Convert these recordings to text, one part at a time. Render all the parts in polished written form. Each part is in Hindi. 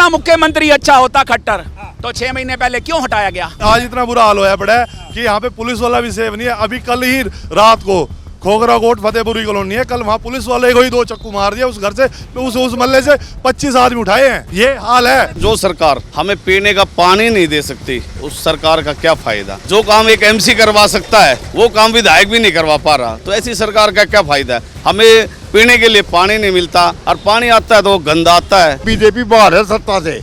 अपना मुख्यमंत्री अच्छा होता खट्टर तो 6 महीने पहले क्यों हटाया गया? आज इतना बुरा हाल होया पड़ा है कि यहाँ पे पुलिस वाला भी सेफ नहीं है। अभी कल ही रात को खोखरा कोट फतेहपुरी कॉलोनी है, कल वहाँ पुलिस वाले को ही 2 चक्कू मार दिया उस घर से, उस मल्ले से 25 आदमी उठाए हैं। ये हाल है। जो सरकार हमें पीने का पानी नहीं दे सकती, उस सरकार का क्या फायदा? जो काम एक एमसी करवा सकता है वो काम विधायक भी नहीं करवा पा रहा, तो ऐसी सरकार का क्या फायदा है? हमें पीने के लिए पानी नहीं मिलता और पानी आता है तो गंदा आता है। बीजेपी बाहर है सत्ता से,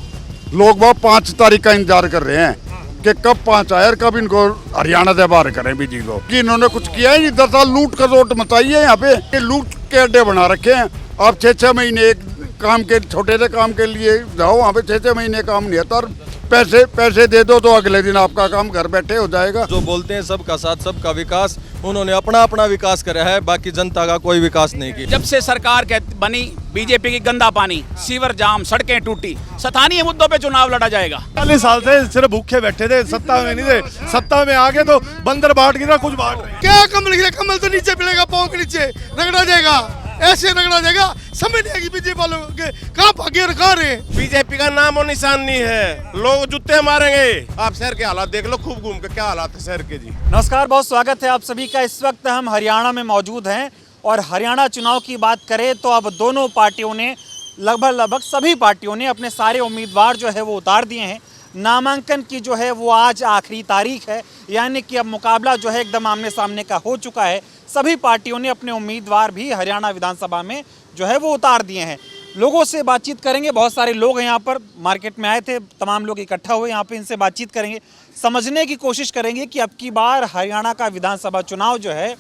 लोग वह 5 तारीख का इंतजार कर रहे हैं कि कब 5 आए और कब इनको हरियाणा से बाहर करें बीजेपी को। कि इन्होंने कुछ किया ही नहीं। 10 साल लूट का रोट मचाई है यहाँ पे, ये लूट के अड्डे बना रखे हैं। आप 6-6 महीने एक काम के छोटे से काम के लिए जाओ, वहाँ पे 6-6 महीने काम नहीं होता और पैसे दे दो तो अगले दिन आपका काम घर बैठे हो जाएगा। जो बोलते हैं सबका साथ सबका विकास, उन्होंने अपना अपना विकास करा है, बाकी जनता का कोई विकास नहीं किया। जब से सरकार बनी बीजेपी की गंदा पानी, सीवर जाम, सड़कें टूटी, स्थानीय मुद्दों पे चुनाव लड़ा जाएगा। 40 साल से सिर्फ भूखे बैठे थे, सत्ता में नहीं थे। सत्ता में आके तो बंदर बांट गिरा, कुछ बांट रहे। क्या कमल गिरा? कमल तो नीचे मिलेगा, पाँव के नीचे रगड़ा जाएगा, ऐसे रगड़ा जाएगा। समझ नहीं आएगी बीजेपी वालों के कहाँ भागे और कहाँ रहे। बीजेपी का नाम और निशान नहीं है, लोग जूते मारेंगे। आप शहर के हालात देख लो, खूब घूम के क्या हालात है शहर के जी। नमस्कार, बहुत स्वागत है आप सभी का। इस वक्त हम हरियाणा में मौजूद हैं और हरियाणा चुनाव की बात करें तो अब दोनों पार्टियों ने लगभग सभी पार्टियों ने अपने सारे उम्मीदवार जो है वो उतार दिए हैं। नामांकन की जो है वो आज आखिरी तारीख है, यानी कि अब मुकाबला जो है एकदम आमने सामने का हो चुका है। सभी पार्टियों ने अपने उम्मीदवार भी हरियाणा विधानसभा में जो है वो उतार दिए हैं। लोगों से बातचीत करेंगे, बहुत सारे लोग हैं यहाँ पर, मार्केट में आए थे, तमाम लोग इकट्ठा हुए यहाँ पे, इनसे बातचीत करेंगे, समझने की कोशिश करेंगे कि अब की बार हरियाणा का विधानसभा चुनाव जो है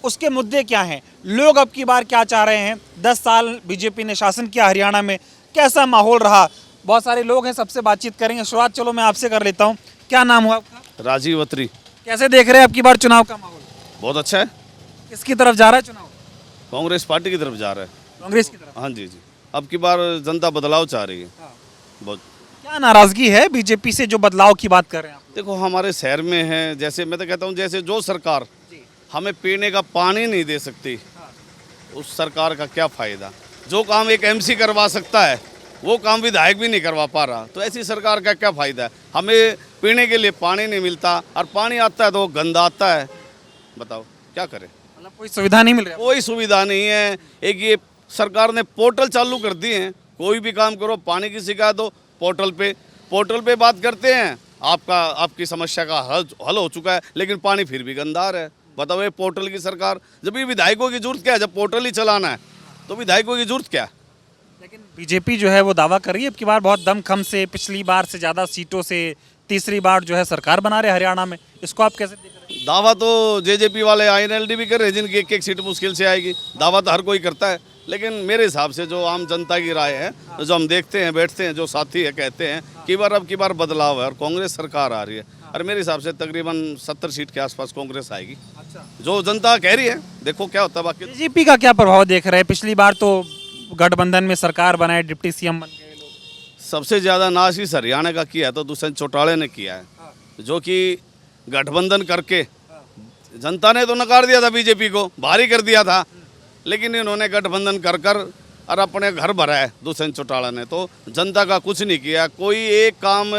उसके मुद्दे क्या हैं, लोग अब की बार क्या चाह रहे हैं। 10 साल बीजेपी ने शासन किया हरियाणा में, कैसा माहौल रहा। बहुत सारे लोग हैं, सबसे बातचीत करेंगे। शुरुआत चलो मैं आपसे कर लेता हूँ। क्या नाम हुआ आपका? राजीव अत्री। कैसे देख रहे हैं अब की बार चुनाव का माहौल? बहुत अच्छा है। किसकी तरफ जा रहा है चुनाव? कांग्रेस पार्टी की तरफ जा रहा है। कांग्रेस की तरफ? हाँ जी जी, अब की बार जनता बदलाव चाह रही है। बहुत। क्या नाराजगी है बीजेपी से जो बदलाव की बात कर रहे हैं आप? देखो हमारे शहर में है, जैसे मैं तो कहता हूँ, जैसे जो सरकार हमें पीने का पानी नहीं दे सकती, उस सरकार का क्या फायदा? जो काम एक एमसी करवा सकता है वो काम विधायक भी नहीं करवा पा रहा, तो ऐसी सरकार का क्या फायदा है? हमें पीने के लिए पानी नहीं मिलता और पानी आता है तो गंदा आता है। बताओ क्या करें? मतलब कोई सुविधा नहीं मिल रही? कोई सुविधा नहीं है। एक ये सरकार ने पोर्टल चालू कर दिए हैं, कोई भी काम करो, पानी की शिकायत हो पोर्टल पे बात करते हैं, आपकी समस्या का हल हो चुका है, लेकिन पानी फिर भी गंदा आ रहा है। बताओ ये पोर्टल की सरकार, जब ये विधायकों की जरूरत क्या है? जब पोर्टल ही चलाना है तो विधायकों की जरूरत क्या है? लेकिन बीजेपी जो है वो दावा कर रही है अब की बार बहुत दमखम से, पिछली बार से ज़्यादा सीटों से तीसरी बार जो है सरकार बना रहे हरियाणा में। इसको आप कैसे देख रहे हैं? दावा तो जेजेपी वाले INLD भी कर रहे हैं, जिनकी एक सीट मुश्किल से आएगी। दावा तो हर कोई करता है, लेकिन मेरे हिसाब से जो आम जनता की राय है, जो हम देखते हैं, बैठते हैं, जो साथी है, कहते हैं कि अब की बार बदलाव है और कांग्रेस सरकार आ रही है। और मेरे हिसाब से तकरीबन 70 सीट के आसपास कांग्रेस आएगी। अच्छा, जो जनता कह रही है, देखो क्या होता है। बाकी बीजेपी का क्या प्रभाव देख रहे हैं? पिछली बार तो गठबंधन में सरकार बनाए, डिप्टी CM बन गए लोग। सबसे ज़्यादा नाश इस हरियाणा का किया तो दुष्यंत चौटाला ने किया है, जो कि गठबंधन करके जनता ने तो नकार दिया था, बीजेपी को भारी कर दिया था, लेकिन इन्होंने गठबंधन कर और अपने घर भरा है। दुष्यंत चौटाला ने तो जनता का कुछ नहीं किया। कोई एक काम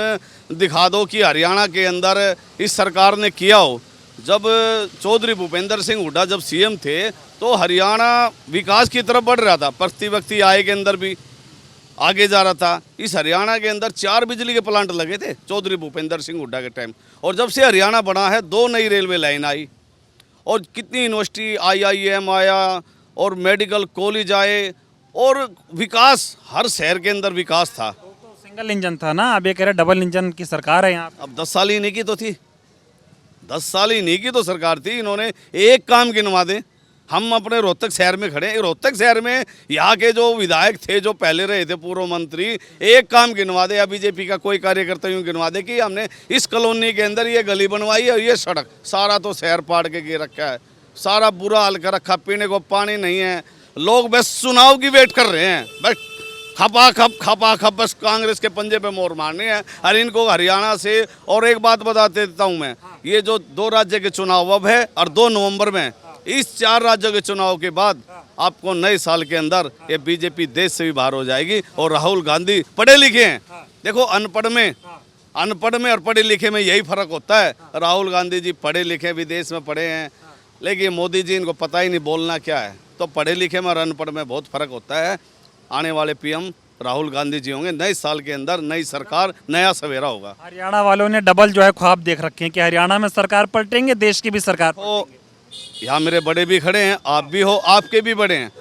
दिखा दो कि हरियाणा के अंदर इस सरकार ने किया हो। जब चौधरी भूपेंद्र सिंह हुड्डा जब CM थे तो हरियाणा विकास की तरफ बढ़ रहा था, प्रति व्यक्ति आय के अंदर भी आगे जा रहा था। इस हरियाणा के अंदर 4 बिजली के प्लांट लगे थे चौधरी भूपेंद्र सिंह हुड्डा के टाइम, और जब से हरियाणा बना है 2 नई रेलवे लाइन आई, और कितनी यूनिवर्सिटी IIM आया, और मेडिकल कॉलेज आए, और विकास हर शहर के अंदर विकास था। तो सिंगल इंजन था ना, अब ये कह रहे डबल इंजन की सरकार है यहाँ। अब 10 साल ही नहीं की तो थी, 10 साल ही नहीं की तो सरकार थी। इन्होंने एक काम गिनवा दे। हम अपने रोहतक शहर में खड़े हैं, रोहतक शहर में यहाँ के जो विधायक थे, जो पहले रहे थे पूर्व मंत्री, एक काम गिनवा दे या बीजेपी का कोई कार्यकर्ता यूँ गिनवा दे कि हमने इस कॉलोनी के अंदर ये गली बनवाई है और ये सड़क। सारा तो शहर पाड़ के गिर रखा है, सारा बुरा हाल कर रखा, पीने को पानी नहीं है। लोग बस चुनाव की वेट कर रहे हैं, बस खपा खप बस कांग्रेस के पंजे पे मोर मारनी है। और इनको हरियाणा से और एक बात बता देता हूँ मैं, ये जो 2 राज्य के चुनाव अब है और 2 नवंबर में इस 4 राज्यों के चुनाव के बाद आपको नए साल के अंदर ये बीजेपी देश से भी बाहर हो जाएगी। और राहुल गांधी पढ़े लिखे हैं, देखो अनपढ़ में और पढ़े लिखे में यही फर्क होता है। राहुल गांधी जी पढ़े लिखे, विदेश में पढ़े हैं, लेकिन मोदी जी इनको पता ही नहीं बोलना क्या है। तो पढ़े लिखे में और अनपढ़ में बहुत फर्क होता है। आने वाले पीएम राहुल गांधी जी होंगे। नए साल के अंदर नई सरकार, नया सवेरा होगा। हरियाणा वालों ने डबल जो है ख्वाब देख रखे हैं कि हरियाणा में सरकार पलटेंगे, देश की भी सरकार तो यहाँ मेरे बड़े भी खड़े हैं, आप भी हो, आपके भी बड़े हैं।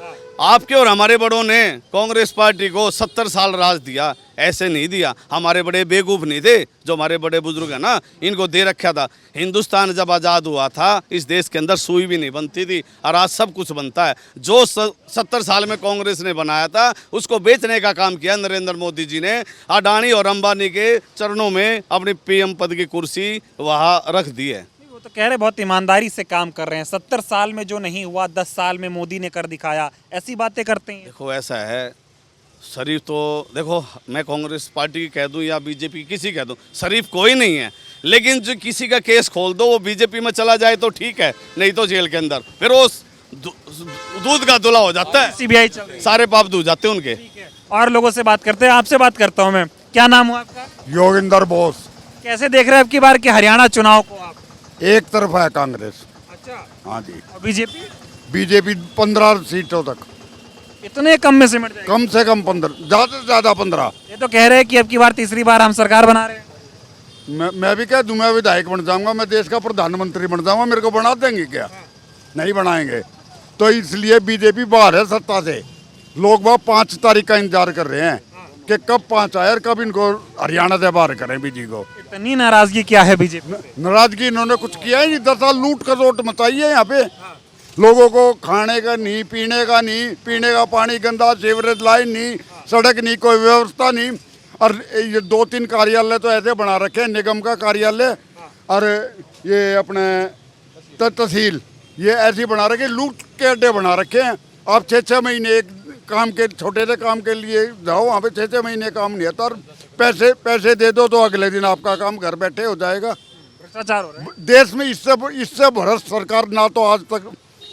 आपके और हमारे बड़ों ने कांग्रेस पार्टी को 70 साल राज दिया, ऐसे नहीं दिया। हमारे बड़े बेवकूफ़ नहीं थे, जो हमारे बड़े बुजुर्ग हैं ना, इनको दे रखा था। हिंदुस्तान जब आज़ाद हुआ था, इस देश के अंदर सुई भी नहीं बनती थी, और आज सब कुछ बनता है। जो 70 साल में कांग्रेस ने बनाया था, उसको बेचने का काम किया नरेंद्र मोदी जी ने। अडानी और अंबानी के चरणों में अपनी पीएम पद की कुर्सी वहाँ रख दी है। तो कह रहे बहुत ईमानदारी से काम कर रहे हैं। 70 साल में जो नहीं हुआ 10 साल में मोदी ने कर दिखाया, ऐसी बातें करते हैं। देखो ऐसा है, शरीफ तो देखो मैं कांग्रेस पार्टी की कह दूं या बीजेपी किसी कह दूं, शरीफ कोई नहीं है। लेकिन जो किसी का केस खोल दो वो बीजेपी में चला जाए तो ठीक है, नहीं तो जेल के अंदर, फिर वो दूध का धुला हो जाता है। सीबीआई चल रही है। सारे पाप धो जाते हैं उनके। और लोगों से बात करते हैं, आपसे बात करता हूँ मैं। क्या नाम हुआ आपका? योगिंदर बोस। कैसे देख रहे हैं अब की बार के हरियाणा चुनाव को आप? एक तरफ है कांग्रेस। अच्छा, हाँ जी। और बीजेपी? बीजेपी 15 सीटों तक, इतने कम में सिमट जाएगी? कम से कम 15, ज़्यादा से ज़्यादा 15। ये तो कह रहे हैं कि अब की बार तीसरी बार हम सरकार बना रहे हैं। मैं भी कह दूं, मैं विधायक बन जाऊंगा, मैं देश का प्रधानमंत्री बन जाऊंगा, मेरे को बना देंगे क्या? नहीं बनाएंगे। तो इसलिए बीजेपी बाहर है सत्ता से। लोग वह 5 तारीख का इंतजार कर रहे हैं कि कब 5 आए और कब इनको हरियाणा से बाहर करें बीजेपी को। इतनी नाराजगी क्या है बीजेपी? नाराजगी इन्होंने कुछ किया ही नहीं। 10 साल लूट खसोट मचाई है यहाँ पे। लोगों को खाने का नहीं, पीने का पानी गंदा, सीवरेज लाइन नहीं, सड़क नहीं, कोई व्यवस्था नहीं। और ये 2-3 कार्यालय तो ऐसे बना रखे हैं, निगम का कार्यालय और ये अपने तहसील, ये ऐसी बना रखे, लूट के अड्डे बना रखे हैं। आप 6-6 महीने एक काम के, छोटे से काम के लिए जाओ, वहाँ पे 6-6 महीने काम नहीं आता, और पैसे दे दो तो अगले दिन आपका काम घर बैठे हो जाएगा। भ्रष्टाचार हो रहा है देश में। इससे भ्रष्ट सरकार ना तो आज तक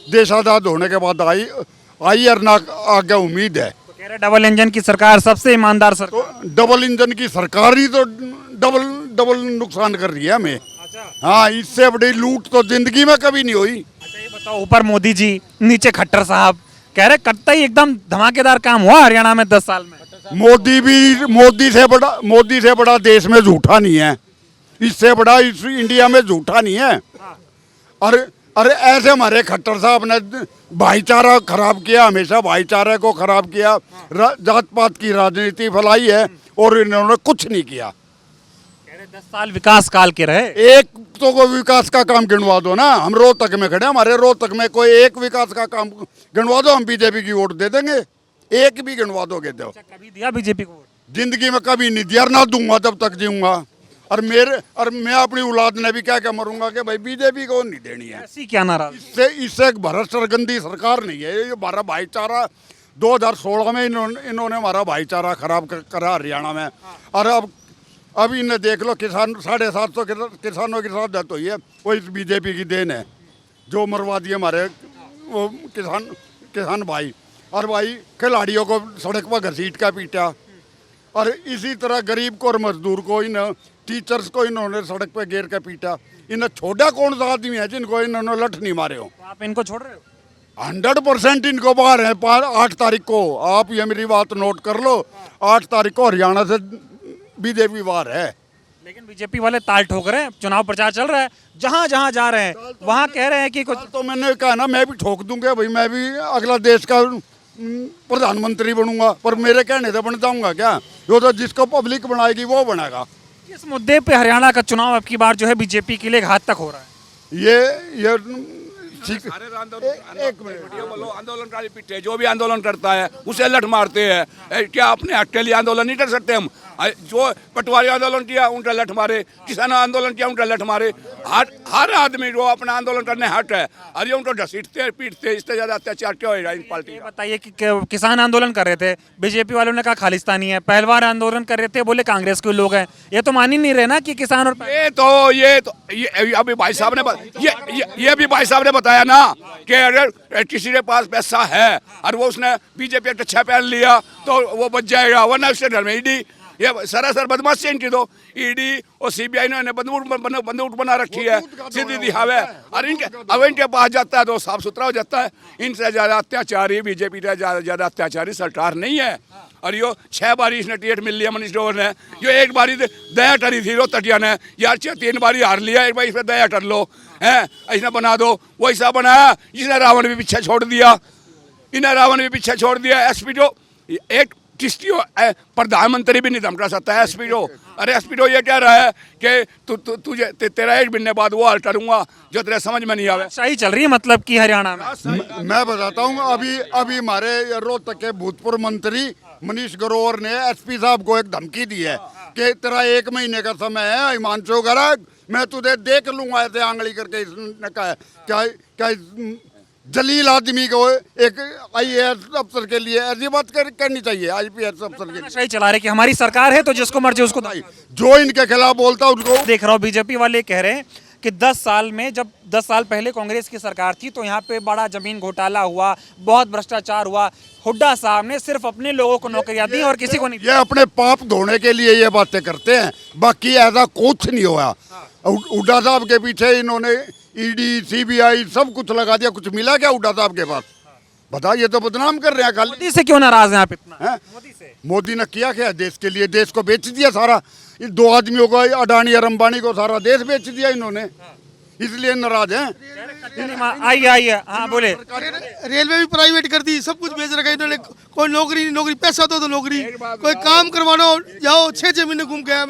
देश आज़ाद होने के बाद आई और ना आगे उम्मीद है। तो कह रहे डबल इंजन की सरकार, सबसे ईमानदार सरकार। तो डबल इंजन की सरकार ही तो डबल नुकसान कर रही है हमें। अच्छा, हाँ, इससे बड़ी लूट तो जिंदगी में कभी नहीं हुई। अच्छा ये बताओ, ऊपर मोदी जी, नीचे खट्टर साहब, कह रहे कतई एकदम धमाकेदार काम हुआ हरियाणा में 10 साल में। मोदी से बड़ा देश में झूठा नहीं है, इससे बड़ा इस इंडिया में झूठा नहीं है। अरे ऐसे हमारे खट्टर साहब ने भाईचारा खराब किया, हमेशा भाईचारे को खराब किया, जात पात की राजनीति फैलाई है, और इन्होंने कुछ नहीं किया। 10 साल विकास काल के रहे। एक तो कोई विकास का काम गिनवा दो ना। हम रोहतक में खड़े, हमारे रोहतक में कोई एक विकास का काम गिनवा दो, हम बीजेपी की वोट दे देंगे। एक भी गिनवा दोगे तो। कभी दिया बीजेपी को वोट? जिंदगी में कभी नहीं दिया, ना दूंगा जब तक जीऊंगा। और मैं अपनी औलाद ने भी क्या मरूंगा कि भाई बीजेपी को नहीं देनी है। ऐसी क्या नाराज? इससे एक भरत सरगंदी सरकार नहीं है ये। हमारा भाईचारा 2016 में इन्होंने हमारा भाईचारा खराब करा हरियाणा में। और अब इन्हें देख लो, 750 किसानों की साथ डेथ हुई है, वो इस बीजेपी की देन है, जो मरवा दिए हमारे वो किसान भाई। और भाई खिलाड़ियों को सड़क पर घसीट का पीटा, और इसी तरह गरीब को और मजदूर को, इन टीचर्स को इन्होंने सड़क पे घेर के पीटा। इन्हें छोड़ा कौन सा आदमी है जिनको इन्होंने लठ नहीं मारे हो? तो आप इनको छोड़ रहे हो? 100% इनको बाहर है। 8 तारीख को, आप ये मेरी बात नोट कर लो, 8 तारीख को हरियाणा से बीजेपी बाहर है। लेकिन बीजेपी वाले ताल ठोक रहे हैं, चुनाव प्रचार चल रहा है, जहां जहां जा रहे हैं वहां कह रहे हैं कि कुछ। तो मैंने कहा ना, मैं भी ठोक दूंगा भाई, मैं भी अगला देश का प्रधानमंत्री बनूंगा, पर मेरे कहने से बन जाऊंगा क्या? वो तो जिसको पब्लिक बनाएगी वो बनेगा। इस मुद्दे पे हरियाणा का चुनाव अब की बार जो है बीजेपी के लिए घात तक हो रहा है। ये ठीक। एक मिनट, आंदोलनकारी पिटे जो भी आंदोलन करता है उसे लठ मारते हैं। क्या अपने हक के लिए आंदोलन नहीं कर सकते हम? जो पटवारी आंदोलन किया उनका लठ मारे, किसान आंदोलन किया उनका लठ मारे। हर आदमी जो अपना आंदोलन करने हट है, अरे उनको घसीटते पीटते, इससे ज्यादा अत्याचार क्या होगा इन पार्टी ये का? बताइए कि किसान आंदोलन कर रहे थे, बीजेपी वालों ने कहा खालिस्तानी है। पहलवान आंदोलन कर रहे थे, बोले कांग्रेस के लोग हैं। ये तो मान ही नहीं रहे ना कि किसान और ये अभी भाई साहब ने ये भी भाई साहब ने बताया बताया ना कि अगर किसी के पास पैसा है और वो उसने बीजेपी का अच्छा पहन लिया तो वो बच जाएगा, वरना उसके घर में ईडी, ये सरासर बदमाशी इनकी। तो ईडी और सीबीआई ने बंदूक बना रखी है, सीधी दिखावे, और इनके पास जाता है तो साफ सुथरा हो जाता है। इनसे ज्यादा अत्याचारी बीजेपी से ज्यादा अत्याचारी सरकार नहीं है। और यो 6 बारी इसने टिकट मिल लिया मनीष ग्रोवर ने, जो 1 बारी दया टरी थी रोहतटिया ने, यार 3 बारी हार लिया, एक बार इस पर दया टर लो है, ऐसा बना दो। वो ऐसा बनाया जिसने रावण भी पीछे छोड़ दिया, इन्हें रावण भी पीछे छोड़ दिया। एसपीडो एक किस्ती प्रधानमंत्री भी नहीं धमका सकता है एसपीडो। अरे एसपीडो ये कह रहा है कि तुझे तेरा 1 महीने बाद वो हाल करूंगा जो तेरे समझ में नहीं आवे। सही चल रही है मतलब कि हरियाणा में। मैं बताता हूँ, अभी हमारे रोहतक के भूतपूर्व मंत्री मनीष ग्रोवर ने एसपी साहब को एक धमकी दी है कि तेरा 1 महीने का समय है हिमांशु गर्ग, मैं तुझे देख लूंगा ऐसे आंगली करके। इसने कहा क्या जलील आदमी को एक आईएएस अफसर के लिए ऐसी बात करनी चाहिए, आईपीएस अफसर के लिए। सही चला रहे कि हमारी सरकार है तो जिसको मर्जी उसको दो। जो इनके खिलाफ बोलता है उसको देख रहा हूँ बीजेपी वाले कह रहे हैं कि 10 साल में, जब 10 साल पहले कांग्रेस की सरकार थी तो यहाँ पे बड़ा जमीन घोटाला हुआ, बहुत भ्रष्टाचार हुआ, हुड्डा साहब ने सिर्फ अपने लोगों को नौकरियां दी और किसी को नहीं। ये अपने पाप धोने के लिए ये बातें करते हैं, बाकी ऐसा कुछ नहीं हुआ। हुड्डा साहब के पीछे इन्होंने ईडी सीबीआई सब कुछ लगा दिया, कुछ मिला क्या हुड्डा साहब के पास? बता, ये तो बदनाम कर रहे हैं खाली। मोदी से क्यों नाराज हैं आप इतना? मोदी से? मोदी ने किया क्या देश के लिए? देश को बेच दिया सारा। इन 2 आदमियों को, अडानी और अंबानी को, सारा देश बेच दिया इन्होंने, इसलिए नाराज हैं। आइए हाँ बोले। रेलवे भी प्राइवेट कर दी, सब कुछ बेच रखा है इन्होंने। कोई नौकरी नहीं, नौकरी पैसा तो नौकरी, कोई काम करवाना जाओ 6 महीने घूम के आया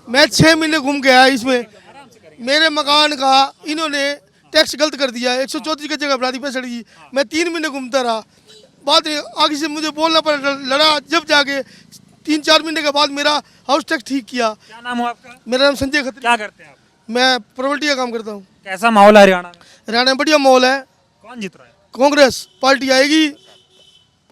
मैं 6 महीने घूम के आया। इसमें मेरे मकान का इन्होंने टैक्स गलत कर दिया, 134 की जगह बढ़ा दी पैंसठ की। मैं 3 महीने घूमता रहा, बाद आगे से मुझे बोलना पड़ा, लड़ा, जब जाके 3-4 महीने के बाद मेरा हाउस टैक्स ठीक किया। क्या नाम हो आपका? मेरा नाम संजय खत्री। क्या करते हैं आप? मैं प्रॉपर्टी का काम करता हूँ। कैसा माहौल है हरियाणा में? हरियाणा में बढ़िया माहौल है। कौन जीत रहा है? कांग्रेस पार्टी आएगी,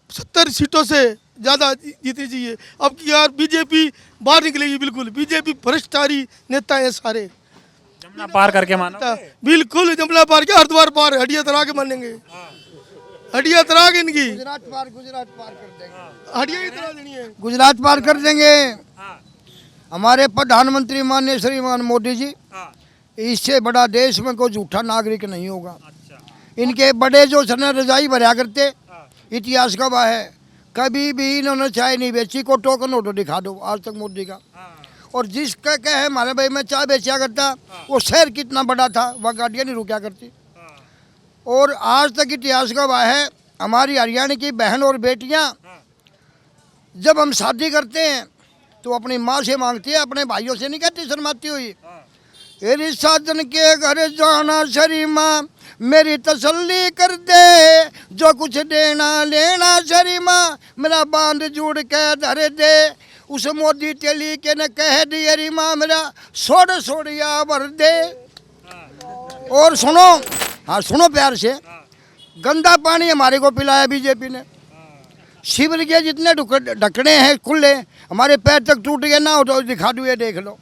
70 सीटों से ज़्यादा जीतनी चाहिए। अब की यार बीजेपी बाहर निकलेगी बिल्कुल। बीजेपी भ्रष्टाचारी नेता है सारे। जमुना पार करके मानो? बिल्कुल जमुना पार के, हरिद्वार पार, हडिया तरा के मानेंगे, हडिया तरा के इनकी। गुजरात पार कर देंगे, हडिया ही तरा देनी है, गुजरात पार कर देंगे। हमारे प्रधानमंत्री माननीय श्रीमान मोदी जी, इससे बड़ा देश में कोई झूठा नागरिक नहीं होगा। इनके बड़े जो सने रजाई भरा करते, इतिहास गवाह है, कभी भी इन्होंने चाय नहीं बेची। को टोकन ऑटो दिखा दो आज तक मोदी का। और जिसका क्या है हमारे भाई में चाय बेचा करता, वो शहर कितना बड़ा था, वह गाड़ियाँ नहीं रुका करती। और आज तक इतिहास गवाह है, हमारी हरियाणा की बहन और बेटियाँ जब हम शादी करते हैं तो अपनी माँ से मांगती है, अपने भाइयों से नहीं कहती शर्माती हुई। तेरी साजन के घर जाना शरी माँ, मेरी तसल्ली कर दे, जो कुछ देना लेना शरी माँ, मेरा बांध जुड़ के धर दे। उस मोदी तेली के न कह दिए री माँ, मेरा सोड़िया भर दे। और सुनो, हाँ सुनो प्यार से, गंदा पानी हमारे को पिलाया बीजेपी ने। शिविर के जितने ढकने हैं खुले, हमारे पैर तक टूट गए ना, तो दिखा दो, ये देख लो।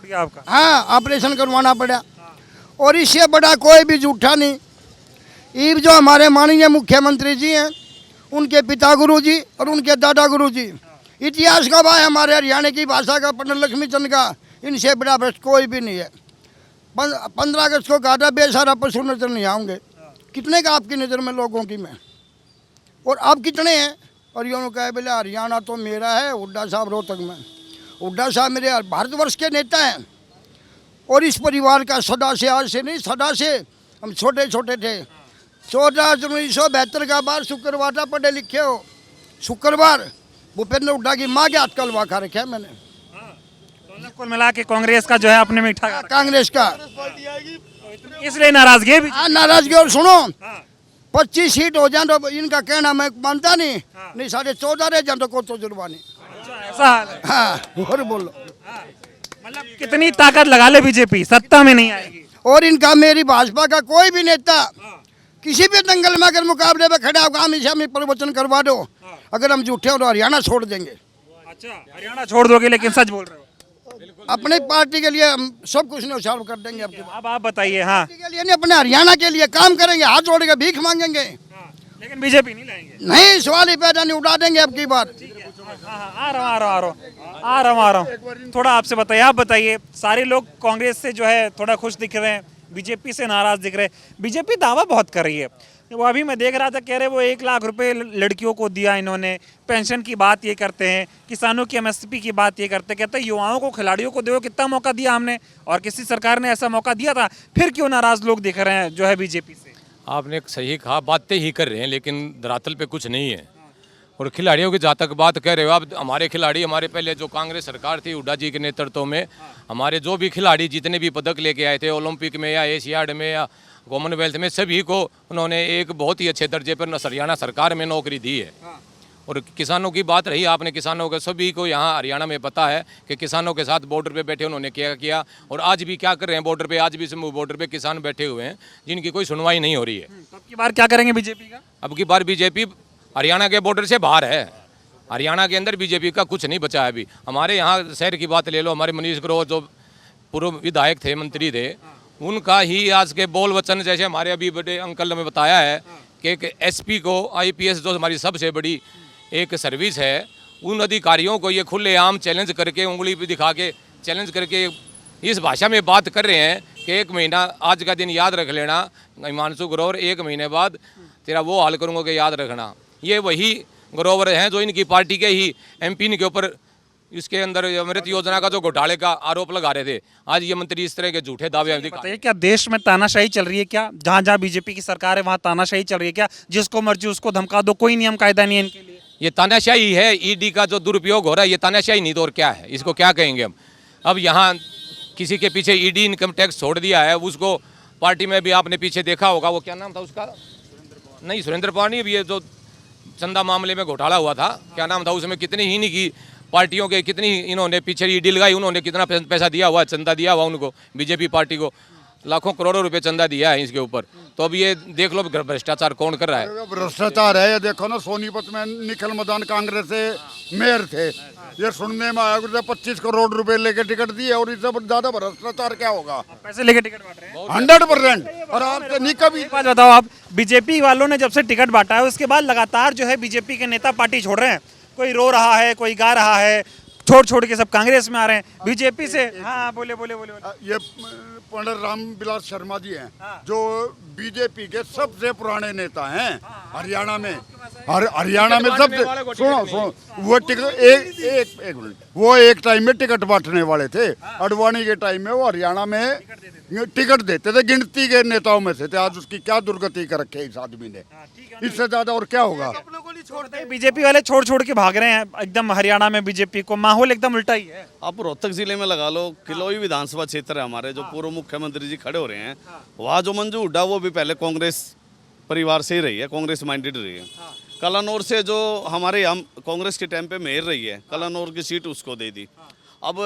आपका? हाँ, ऑपरेशन करवाना पड़ा। और इससे बड़ा कोई भी झूठा नहीं। ये जो हमारे माननीय मुख्यमंत्री जी हैं, उनके पिता गुरु जी और उनके दादा गुरु जी, इतिहास का भाई हमारे हरियाणा की भाषा का, पंडित लक्ष्मी चंद का, इनसे बड़ा भ्रष्ट कोई भी नहीं है। 15 अगस्त को कहा था बेसारा पशु नजर नहीं आऊँगे। कितने का आपकी नज़र में लोगों की मैं, और आप कितने हैं? और यूँ कहे बोले हरियाणा तो मेरा है, हुड्डा साहब रोहतक में। हुड्डा साहब मेरे भारतवर्ष के नेता हैं और इस परिवार का सदा से, आज से नहीं सदा से, हम छोटे छोटे थे। 14 जनवरी 1972 का बार शुक्रवार था, पढ़े लिखे हो, शुक्रवार भूपेंद्र हुड्डा की माँ के हाथ का हलवा खा रखा है मैंने। तो कुल मिला के कांग्रेस का जो है अपने मीठा, कांग्रेस का इसलिए नाराजगी है। नाराजगी। और सुनो, 25 सीट हो जाए तो इनका कहना मैं मानता नहीं, नहीं 14.5 रह जाए तो कोई तो जुर्मानी। ऐसा हाल है? हाँ, और बोलो मतलब कितनी ताकत लगा ले बीजेपी, सत्ता में नहीं आएगी। और इनका, मेरी भाजपा का कोई भी नेता किसी भी दंगल में अगर मुकाबले में खड़ा होगा, हमेशा हमें प्रवचन करवा दो, अगर हम झूठे हो तो हरियाणा छोड़ देंगे। अच्छा, हरियाणा छोड़ दोगे, लेकिन सच बोल रहे हो? अपनी पार्टी के लिए हम सब कुछ न्यौछावर कर देंगे आपके अब आप बताइए। हाँ, पार्टी के लिए नहीं, अपने हरियाणा के लिए काम करेंगे, हाथ जोड़ के भीख मांगेंगे। लेकिन बीजेपी नहीं लाएंगे। नहीं, सवाल ही पैदा नहीं, उड़ा देंगे अब की बार। हाँ, आ रहा हूँ। थोड़ा आपसे बताइए, आप बताइए, सारे लोग कांग्रेस से जो है थोड़ा खुश दिख रहे हैं, बीजेपी से नाराज दिख रहे हैं। बीजेपी दावा बहुत कर रही है, वो अभी मैं देख रहा था, कह रहे वो 1 लाख रुपए लड़कियों को दिया इन्होंने, पेंशन की बात ये करते हैं, किसानों की एमएसपी की बात ये करते हैं, कहते हैं युवाओं को, खिलाड़ियों को देखो कितना मौका दिया हमने, और किसी सरकार ने ऐसा मौका दिया था, फिर क्यों नाराज लोग दिख रहे हैं जो है बीजेपी से? आपने सही कहा, बातें ही कर रहे हैं लेकिन धरातल पे कुछ नहीं है। और खिलाड़ियों की जहाँ तक बात कह रहे हो आप, हमारे खिलाड़ी, हमारे पहले जो कांग्रेस सरकार थी हुड्डा जी के नेतृत्व में, हमारे जो भी खिलाड़ी जितने भी पदक लेके आए थे ओलंपिक में या एशियाड में या कॉमनवेल्थ में, सभी को उन्होंने एक बहुत ही अच्छे दर्जे पर हरियाणा सरकार में नौकरी दी है। और किसानों की बात रही, आपने किसानों के, सभी को यहाँ हरियाणा में पता है कि किसानों के साथ बॉर्डर पे बैठे उन्होंने क्या किया, और आज भी क्या कर रहे हैं बॉर्डर पे। आज भी बॉर्डर पे किसान बैठे हुए हैं जिनकी कोई सुनवाई नहीं हो रही है। अब की बार क्या करेंगे बीजेपी का? अब की बार बीजेपी हरियाणा के बॉर्डर से बाहर है, हरियाणा के अंदर बीजेपी का कुछ नहीं बचा है अभी। हमारे यहाँ शहर की बात ले लो, हमारे मनीष ग्रोवर जो पूर्व विधायक थे, मंत्री थे, उनका ही आज के बोल वचन, जैसे हमारे अभी बड़े अंकल ने बताया है कि एक एसपी को, आईपीएस जो हमारी सबसे बड़ी एक सर्विस है, उन अधिकारियों को ये खुलेआम चैलेंज करके, उंगली पे दिखा के चैलेंज करके इस भाषा में बात कर रहे हैं कि 1 महीना, आज का दिन याद रख लेना हिमांशु ग्रोवर, 1 महीने बाद तेरा वो हाल करूँगा कि याद रखना। ये वही ग्रोवर हैं जो इनकी पार्टी के ही एमपी इनके ऊपर इसके अंदर अमृत योजना का जो घोटाले का आरोप लगा रहे थे। आज ये मंत्री इस तरह के झूठे दावे बताइए, क्या देश में तानाशाही चल रही है क्या? जहाँ जहाँ बीजेपी की सरकार है वहाँ तानाशाही चल रही है क्या? जिसको मर्जी उसको धमका दो, कोई नियम कायदा नहीं है इनके लिए? ये तानाशाही है, ईडी का जो दुरुपयोग हो रहा है, ये तानाशाही नहीं तो और क्या है, इसको क्या कहेंगे हम। अब यहाँ किसी के पीछे ईडी इनकम टैक्स छोड़ दिया है, उसको पार्टी में भी आपने पीछे देखा होगा, वो क्या नाम था उसका, नहीं सुरेंद्र पवार नहीं, ये जो चंदा मामले में घोटाला हुआ था, क्या नाम था, उसमें कितनी ही नहीं की पार्टियों के, कितनी इन्होंने पीछे ईडी लगाई, उन्होंने कितना पैसा दिया हुआ, चंदा दिया हुआ उनको, बीजेपी पार्टी को लाखों करोड़ों रुपए चंदा दिया है इसके ऊपर। तो अब ये देख लो भ्रष्टाचार कौन कर रहा है। भ्रष्टाचार है, ये देखो ना, सोनीपत में निखिल मदान कांग्रेस से मेयर थे, ये सुनने में आया कि 25 करोड़ रुपए लेके टिकट दिए, और इससे ज्यादा भ्रष्टाचार क्या होगा? पैसे लेके टिकट बांट रहे हैं 100%। और आपसे नहीं कभी एक बात बताओ, आप बीजेपी वालों ने जब से टिकट बांटा है उसके बाद लगातार जो है बीजेपी के नेता पार्टी छोड़ रहे हैं, कोई रो रहा है, कोई गा रहा है, छोड़ के सब कांग्रेस में आ रहे हैं बीजेपी से। हाँ, बोले। ये पंडित राम विलास शर्मा जी हैं, जो बीजेपी के सबसे पुराने नेता हैं हरियाणा में। हरियाणा में सबसे, सुनो, वो टिकट एक मिनट, वो एक टाइम में टिकट बांटने वाले थे। अडवाणी के टाइम में वो हरियाणा में टिकट देते थे, गिनती के नेताओं में से थे। आज उसकी क्या दुर्गति कर रखी है इस आदमी ने, इससे ज्यादा और क्या होगा? बीजेपी वाले छोड़ के भाग रहे हैं एकदम हरियाणा में, बीजेपी को माहौल एकदम उल्टा ही है। आप रोहतक जिले में लगा लो, किलोई विधानसभा क्षेत्र है हमारे, जो पूर्व मुख्यमंत्री जी खड़े हो रहे हैं, वहाँ जो मंजू हुड्डा, वो भी पहले कांग्रेस परिवार से ही रही है, कांग्रेस माइंडेड रही है। कलानौर से जो हमारे हम कांग्रेस के टाइम पे मेयर रही है, कलानौर की सीट उसको दे दी। अब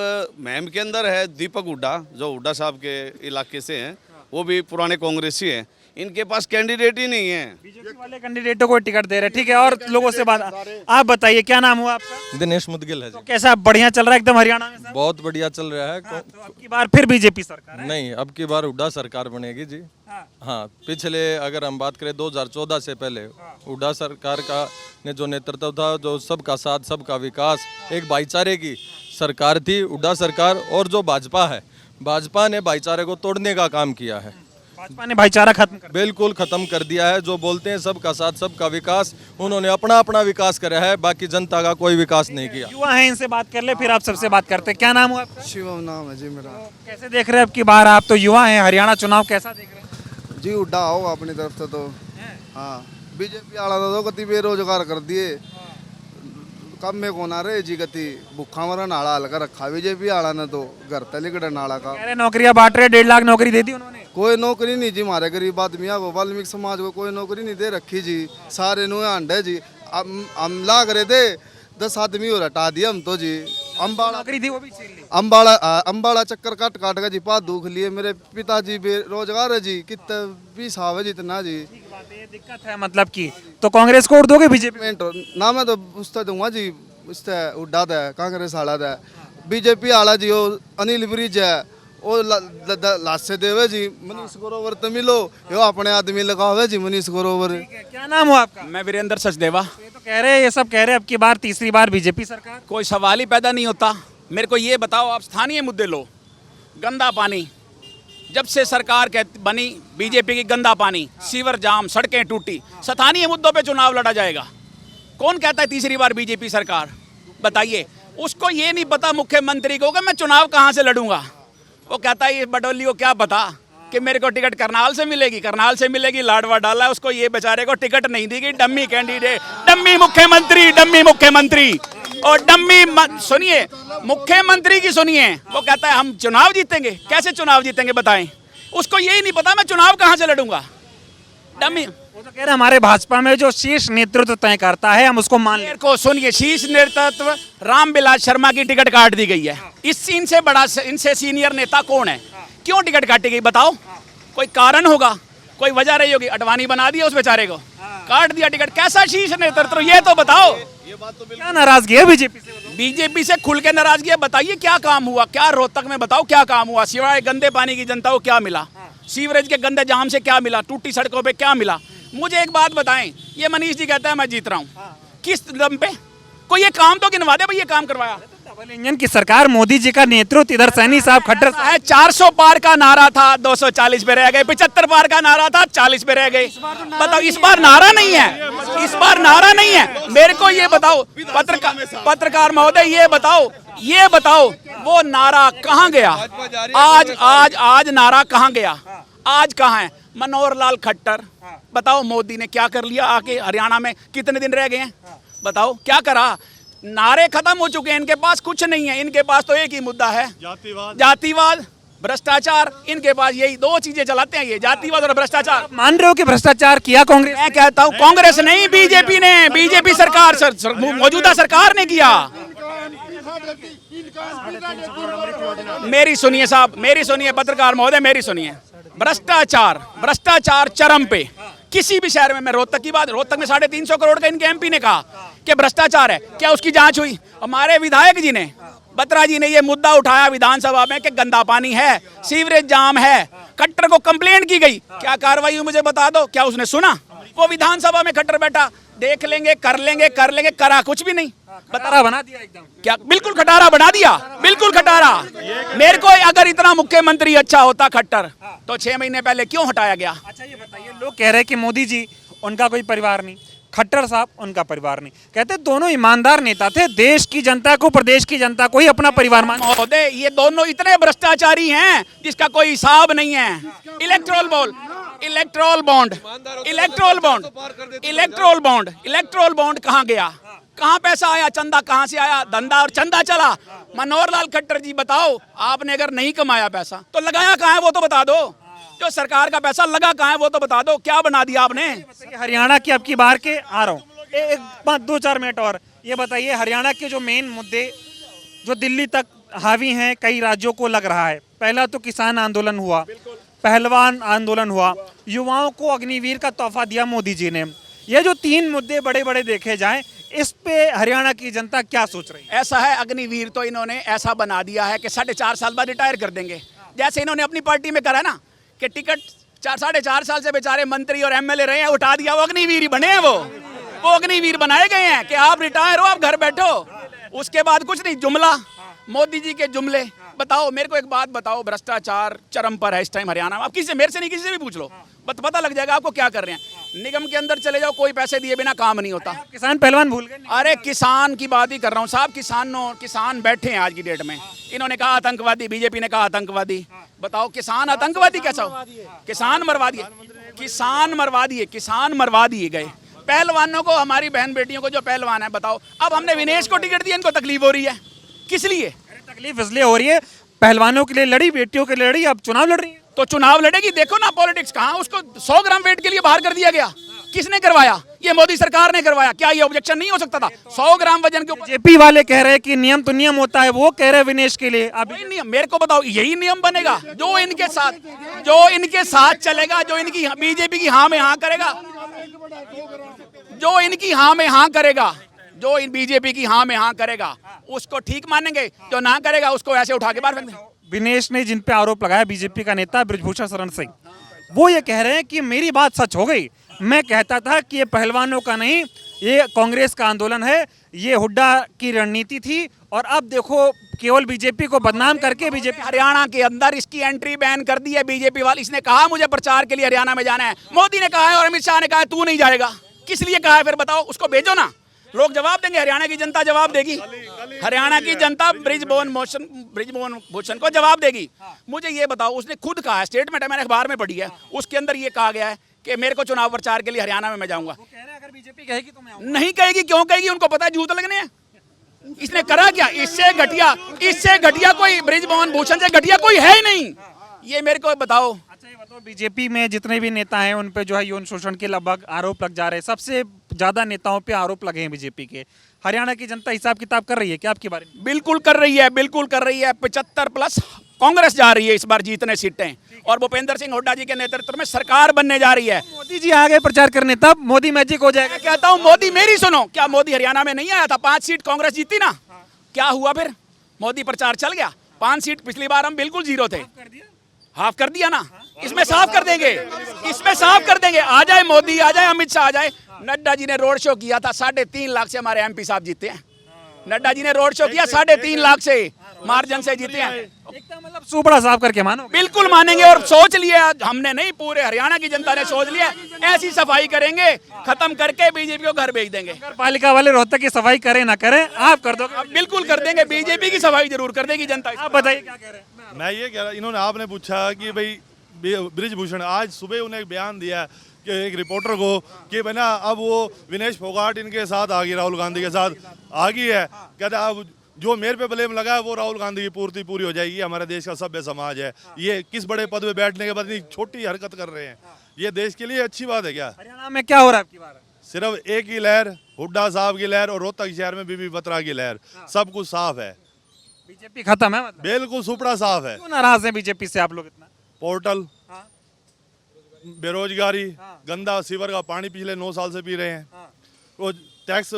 मैम के अंदर है दीपक हुड्डा, जो हुड्डा साहब के इलाके से हैं, वो भी पुराने कांग्रेसी हैं। इनके पास कैंडिडेट ही नहीं है, बीजेपी वाले कैंडिडेटों को टिकट दे रहे हैं। ठीक है, और लोगों से बात, आप बताइए क्या नाम हुआ आपका? दिनेश मुदगिल है जी। तो कैसा बढ़िया चल रहा है एकदम हरियाणा में सब? बहुत बढ़िया चल रहा है। तो अब की बार फिर बीजेपी सरकार है? नहीं, अब की बार हुड्डा सरकार बनेगी जी। हाँ, पिछले अगर हम बात करें 2014 से पहले हुड्डा सरकार का ने जो नेतृत्व था, जो सबका साथ सबका विकास, एक भाईचारे की सरकार थी हुड्डा सरकार। और जो भाजपा ने भाईचारे को तोड़ने का काम किया है। भाजपा ने भाईचारा बिल्कुल खत्म कर दिया है। जो बोलते हैं सबका साथ सबका विकास, उन्होंने अपना विकास करा है, बाकी जनता का कोई विकास नहीं किया। युवा है, इनसे बात कर ले, फिर आप सबसे बात करते हैं। क्या नाम हुआ आपका? शिवम नाम है जी मेरा। कैसे देख रहे हैं अब की बार, आप तो युवा हैं, हरियाणा चुनाव कैसा देख रहे हैं? जी हुड्डा होगा अपनी तरफ से तो। हाँ, बीजेपी वाला तो गति बेरोजगार कर दिए, कम में कौन आ रहे जी, गति भूखा मरा नाड़ा हल्का रखा बीजेपी वाला ने तो, घर तलिक नाड़ा का। कह रहे नौकरियां बांट रहे, 1.5 लाख नौकरी दे दी उन्होंने। कोई नौकरी नहीं जी, हमारे गरीब आदमियों को, वाल्मीकि समाज को कोई नौकरी नहीं दे रखी जी। सारे नुए अंडे जी, हम लाग रहे थे 10 आदमी और हटा दिया हम तो जी। अम्बाड़ा नौकरी थी वो भी छीन ली। अम्बाड़ा चक्कर काट का जी पास दुख लिए। मेरे पिताजी बेरोजगार है जी, कितने 20 साल है जितना जी। ये दिक्कत है मतलब की, तो कांग्रेस को वोट दोगे बीजेपी? ना मैं तो उससे दूंगा जी, उससे हुड्डा था, कांग्रेस वाला था। बीजेपी आला जी वो अनिल ब्रिज है वो लासे देवे जी मनीष ग्रोवर तो मिलो यो अपने आदमी लगावे जी मनीष ग्रोवर। क्या नाम हो आपका? मैं वीरेंद्र सचदेवा। ये तो कह रहे हैं, ये सब कह रहे हैं अब की बार तीसरी बार बीजेपी सरकार। कोई सवाल ही पैदा नहीं होता। मेरे को ये बताओ, आप स्थानीय मुद्दे लो। गंदा पानी, जब से सरकार बनी बीजेपी की, गंदा पानी, सीवर जाम, सड़कें टूटी, स्थानीय मुद्दों पे चुनाव लड़ा जाएगा। कौन कहता है तीसरी बार बीजेपी सरकार? बताइए। उसको ये नहीं पता मुख्यमंत्री को कि मैं चुनाव कहाँ से लड़ूंगा। वो कहता है ये बडोली को क्या पता कि मेरे को टिकट करनाल से मिलेगी, करनाल से मिलेगी, लाडवा डाला है उसको, ये बेचारे को टिकट नहीं दी गई। डम्मी कैंडिडेट, डम्मी मुख्यमंत्री, डम्मी मुख्यमंत्री और डम्मी। सुनिए मुख्यमंत्री की, सुनिए, वो कहता है हम चुनाव जीतेंगे। कैसे चुनाव जीतेंगे बताएं? उसको यही नहीं पता मैं चुनाव कहां से लड़ूंगा। डम्मी। वो तो कह रहे हमारे भाजपा में जो शीर्ष नेतृत्व तय करता है हम उसको मान लें। को सुनिए, शीर्ष नेतृत्व रामविलास शर्मा की टिकट काट दी गई है। इनसे बड़ा, इनसे सीनियर नेता कौन है? क्यों टिकट काटी गई बताओ? कोई कारण होगा, कोई वजह रही होगी। अडवाणी बना दिया उस बेचारे को, काट दिया टिकट। कैसा शीर्ष नेतृत्व ये तो बताओ। क्या नाराजगी है बीजेपी से? बीजेपी से खुल के नाराजगी है। बताइए क्या काम हुआ, क्या रोहतक में बताओ क्या काम हुआ? सिवाय गंदे पानी की जनता को क्या मिला? सीवरेज के गंदे जाम से क्या मिला? टूटी सड़कों पे क्या मिला? मुझे एक बात बताएं, ये मनीष जी कहता है मैं जीत रहा हूँ, किस दम पे? कोई ये काम तो गिनवा दे भाई, ये काम करवाया। डबल इंजन की सरकार, मोदी जी का नेतृत्व, इधर सैनी साहब, खट्टर साहब। 400 पार का नारा था, 240 पे रह गए। 75 पार का नारा था, 40 पे रह गए। बताओ, इस बार नारा नहीं है, इस बार नारा नहीं है। मेरे को ये बताओ पत्रकार महोदय, ये बताओ वो नारा कहाँ गया? आज नारा कहाँ गया? आज कहाँ है? मनोहर लाल खट्टर, बताओ मोदी ने क्या कर लिया आके हरियाणा में? कितने दिन रह गए हैं बताओ, क्या करा? नारे खत्म हो चुके हैं, इनके पास कुछ नहीं है। इनके पास तो एक ही मुद्दा है, जातिवाद, भ्रष्टाचार। इनके पास यही दो चीजें चलाते हैं, ये जातिवाद और भ्रष्टाचार। मान रहे हो कि भ्रष्टाचार किया कांग्रेस? मैं कहता हूँ कांग्रेस नहीं, बीजेपी ने, बीजेपी सरकार, मौजूदा सरकार ने किया। मेरी सुनिए साहब, मेरी सुनिए पत्रकार महोदय, मेरी सुनिए। भ्रष्टाचार चरम पे। किसी भी शहर में, मैं रोहतक की बात, रोहतक में 350 करोड़ का इनके एमपी ने कहा कि भ्रष्टाचार है। क्या उसकी जांच हुई? हमारे विधायक जी ने, बत्रा जी ने ये मुद्दा उठाया विधानसभा में कि गंदा पानी है, सीवरेज जाम है, खट्टर को कंप्लेंट की गई। क्या कार्रवाई हुई मुझे बता दो? क्या उसने सुना? वो विधानसभा में खट्टर बैठा, देख लेंगे, कर लेंगे, करा कुछ भी नहीं। खटारा बना दिया एकदम। क्या? बिल्कुल खटारा बना दिया, बिल्कुल खटारा। मेरे को अगर इतना मुख्यमंत्री अच्छा होता खट्टर, तो 6 महीने पहले क्यों हटाया गया? अच्छा ये बताइए, लोग कह रहे हैं कि मोदी जी उनका कोई परिवार नहीं, खट्टर साहब उनका परिवार नहीं। कहते दोनों ईमानदार नेता थे, देश की जनता को, प्रदेश की जनता को ही अपना परिवार मान। महोदय ये दोनों इतने भ्रष्टाचारी हैं जिसका कोई हिसाब नहीं है। इलेक्ट्रोल बॉन्ड कहाँ गया? कहाँ पैसा आया? चंदा कहाँ से आया? धंधा और चंदा चला। मनोहर लाल खट्टर जी बताओ, आपने अगर नहीं कमाया पैसा तो लगाया कहाँ है वो तो बता दो। जो सरकार का पैसा लगा कहाँ है वो तो बता दो। क्या बना दिया आपने? हरियाणा की अब की बार के आ रहा हूँ 2-4 मिनट और ये बताइए, हरियाणा के जो मेन मुद्दे जो दिल्ली तक हावी हैं, कई राज्यों को लग रहा है। पहला तो किसान आंदोलन हुआ, पहलवान आंदोलन हुआ, युवाओं को अग्निवीर का तोहफा दिया मोदी जी ने। ये जो 3 मुद्दे बड़े बड़े देखे जाएं, इस पे हरियाणा की जनता क्या सोच रही है? ऐसा है, अग्निवीर तो इन्होंने ऐसा बना दिया है कि 4.5 साल बाद रिटायर कर देंगे। जैसे इन्होंने अपनी पार्टी में करा ना कि टिकट 4.5 साल से बेचारे मंत्री और एमएलए रहे हैं, उठा दिया, वो अग्निवीर ही बने हैं। वो अग्निवीर बनाए गए हैं कि आप रिटायर हो, आप घर बैठो। उसके बाद कुछ नहीं, जुमला, मोदी जी के जुमले। बताओ मेरे को एक बात बताओ, भ्रष्टाचार चरम पर है इस टाइम हरियाणा में। आप किसी से, मेरे से नहीं, किसी से भी पूछ लो, पता लग जाएगा आपको क्या कर रहे हैं। निगम के अंदर चले जाओ, कोई पैसे दिए बिना काम नहीं होता। किसान पहलवान भूल गए? अरे किसान की बात ही कर रहा हूँ साहब। किसान बैठे हैं आज की डेट में। इन्होंने कहा आतंकवादी, बीजेपी ने कहा आतंकवादी। बताओ किसान आतंकवादी कैसा हो? किसान मरवा दिए गए। पहलवानों को, हमारी बहन बेटियों को जो पहलवान है, बताओ अब हमने विनेश को टिकट दिया, इनको तकलीफ हो रही है। किस लिए? तकलीफ इसलिए हो रही है, पहलवानों के लिए लड़ी, बेटियों के लिए लड़ी, अब चुनाव लड़ रही है। तो चुनाव लड़ेगी। देखो ना पॉलिटिक्स कहाँ, उसको 100 ग्राम वेट के लिए बाहर कर दिया गया। किसने करवाया? ये मोदी सरकार ने करवाया। क्या ये ऑब्जेक्शन नहीं हो सकता था? 100 ग्राम वजन के ऊपर जेपी वाले कह रहे हैं कि नियम तो नियम होता है, वो कह रहे हैं विनेश के लिए। अब नियम मेरे को बताओ, यही नियम बनेगा जो इनके साथ चलेगा, जो इनकी बीजेपी की हाँ में हाँ करेगा, जो इनकी हाँ में हाँ करेगा, जो इन बीजेपी की हाँ में हाँ करेगा उसको ठीक मानेंगे, जो ना करेगा उसको ऐसे उठा के बाहर फेंक देंगे। विनेश ने जिन पे आरोप लगाया बीजेपी का नेता बृजभूषण शरण सिंह, वो ये कह रहे हैं कि मेरी बात सच हो गई। मैं कहता था कि ये पहलवानों का नहीं, ये कांग्रेस का आंदोलन है, ये हुड्डा की रणनीति थी, और अब देखो केवल बीजेपी को बदनाम करके बीजेपी हरियाणा के अंदर इसकी एंट्री बैन कर दी है बीजेपी वाली। इसने कहा मुझे प्रचार के लिए हरियाणा में जाना है, मोदी ने कहा है और अमित शाह ने कहा है तू नहीं जाएगा। किस लिए कहा है फिर बताओ, उसको भेजो ना, लोग जवाब देंगे, हरियाणा की जनता जवाब देगी, हरियाणा की जनता बृजभूषण भूषण को जवाब देगी। मुझे ये बताओ, उसने खुद कहा है, स्टेटमेंट है, मैंने अखबार में पढ़ी है, उसके अंदर ये कहा गया है कि मेरे को चुनाव प्रचार के लिए हरियाणा में मैं जाऊंगा। अगर बीजेपी कहेगी तो मैं आऊंगा। नहीं कहेगी, क्यों कहेगी, उनको पता है जूत लगने हैं। इसने करा क्या, इससे घटिया कोई बृजभूषण भूषण से घटिया कोई है ही नहीं। ये मेरे को बताओ। अच्छा ये बताओ, बीजेपी में जितने भी नेता हैं उन पे जो है यौन शोषण के लगभग आरोप लग जा रहे हैं, सबसे ज्यादा नेताओं पे आरोप लगे हैं बीजेपी के। हरियाणा की जनता हिसाब किताब कर रही है क्या आपके बारे में? बिल्कुल कर रही है, बिल्कुल कर रही है। 75+ कांग्रेस जा रही है इस बार जीतने सीटें, और भूपेंद्र सिंह हुड्डा जी के नेतृत्व में सरकार बनने जा रही है। मोदी जी आ गए प्रचार करने, तब मोदी मैजिक हो जाएगा। मैं कहता हूं मोदी, मेरी सुनो, क्या मोदी हरियाणा में नहीं आया था? 5 सीट कांग्रेस जीती ना, क्या हुआ फिर? मोदी प्रचार चल गया। 5 सीट पिछली बार हम बिल्कुल जीरो थे, हाफ कर दिया ना, इसमें साफ कर देंगे, इसमें साफ कर देंगे। आ जाए मोदी, आ जाए अमित शाह, आ जाए। नड्डा जी ने रोड शो किया था, 3.5 लाख से हमारे MP साहब जीते हैं। नड्डा जी ने रोड शो किया, 3.5 लाख से मार्जिन से जीते हैं। मतलब सुपड़ा साफ करके मानो? बिल्कुल मानेंगे, और सोच लिया हमने, नहीं पूरे हरियाणा की जनता ने सोच लिया, ऐसी सफाई करेंगे, खत्म करके बीजेपी को घर भेज देंगे। पालिका वाले रोहतक की सफाई करें ना करें, आप कर दोगे? अब बिल्कुल कर देंगे, बीजेपी की सफाई जरूर कर देगी जनता। आप बताइए क्या कह रहे हैं? मैं ये कह रहा, इन्होंने आपने पूछा कि भाई बृजभूषण, आज सुबह उन्हें एक बयान दिया कि एक रिपोर्टर को कि भाई ना अब वो विनेश फोगाट इनके साथ आ गई, राहुल गांधी के साथ आ गई है। कहते अब जो मेरे पे ब्लेम लगा है वो राहुल गांधी की पूरी हो जाएगी। हमारे देश का सभ्य समाज है, ये किस बड़े पद पे बैठने के बाद इतनी छोटी हरकत कर रहे हैं, ये देश के लिए अच्छी बात है क्या? हरियाणा में क्या हो रहा है आपकी बार? सिर्फ एक ही लहर, हुड्डा साहब की लहर, और रोहतक शहर में बीबी बत्रा की लहर, सब कुछ साफ है, बीजेपी खत्म है मतलब? बिल्कुल सुपड़ा साफ है। क्यों नाराज है बीजेपी से आप लोग इतना? पोर्टल, हाँ। बेरोजगारी, गंदा सीवर का पानी पिछले 9 साल से पी रहे हैं, वो टैक्स,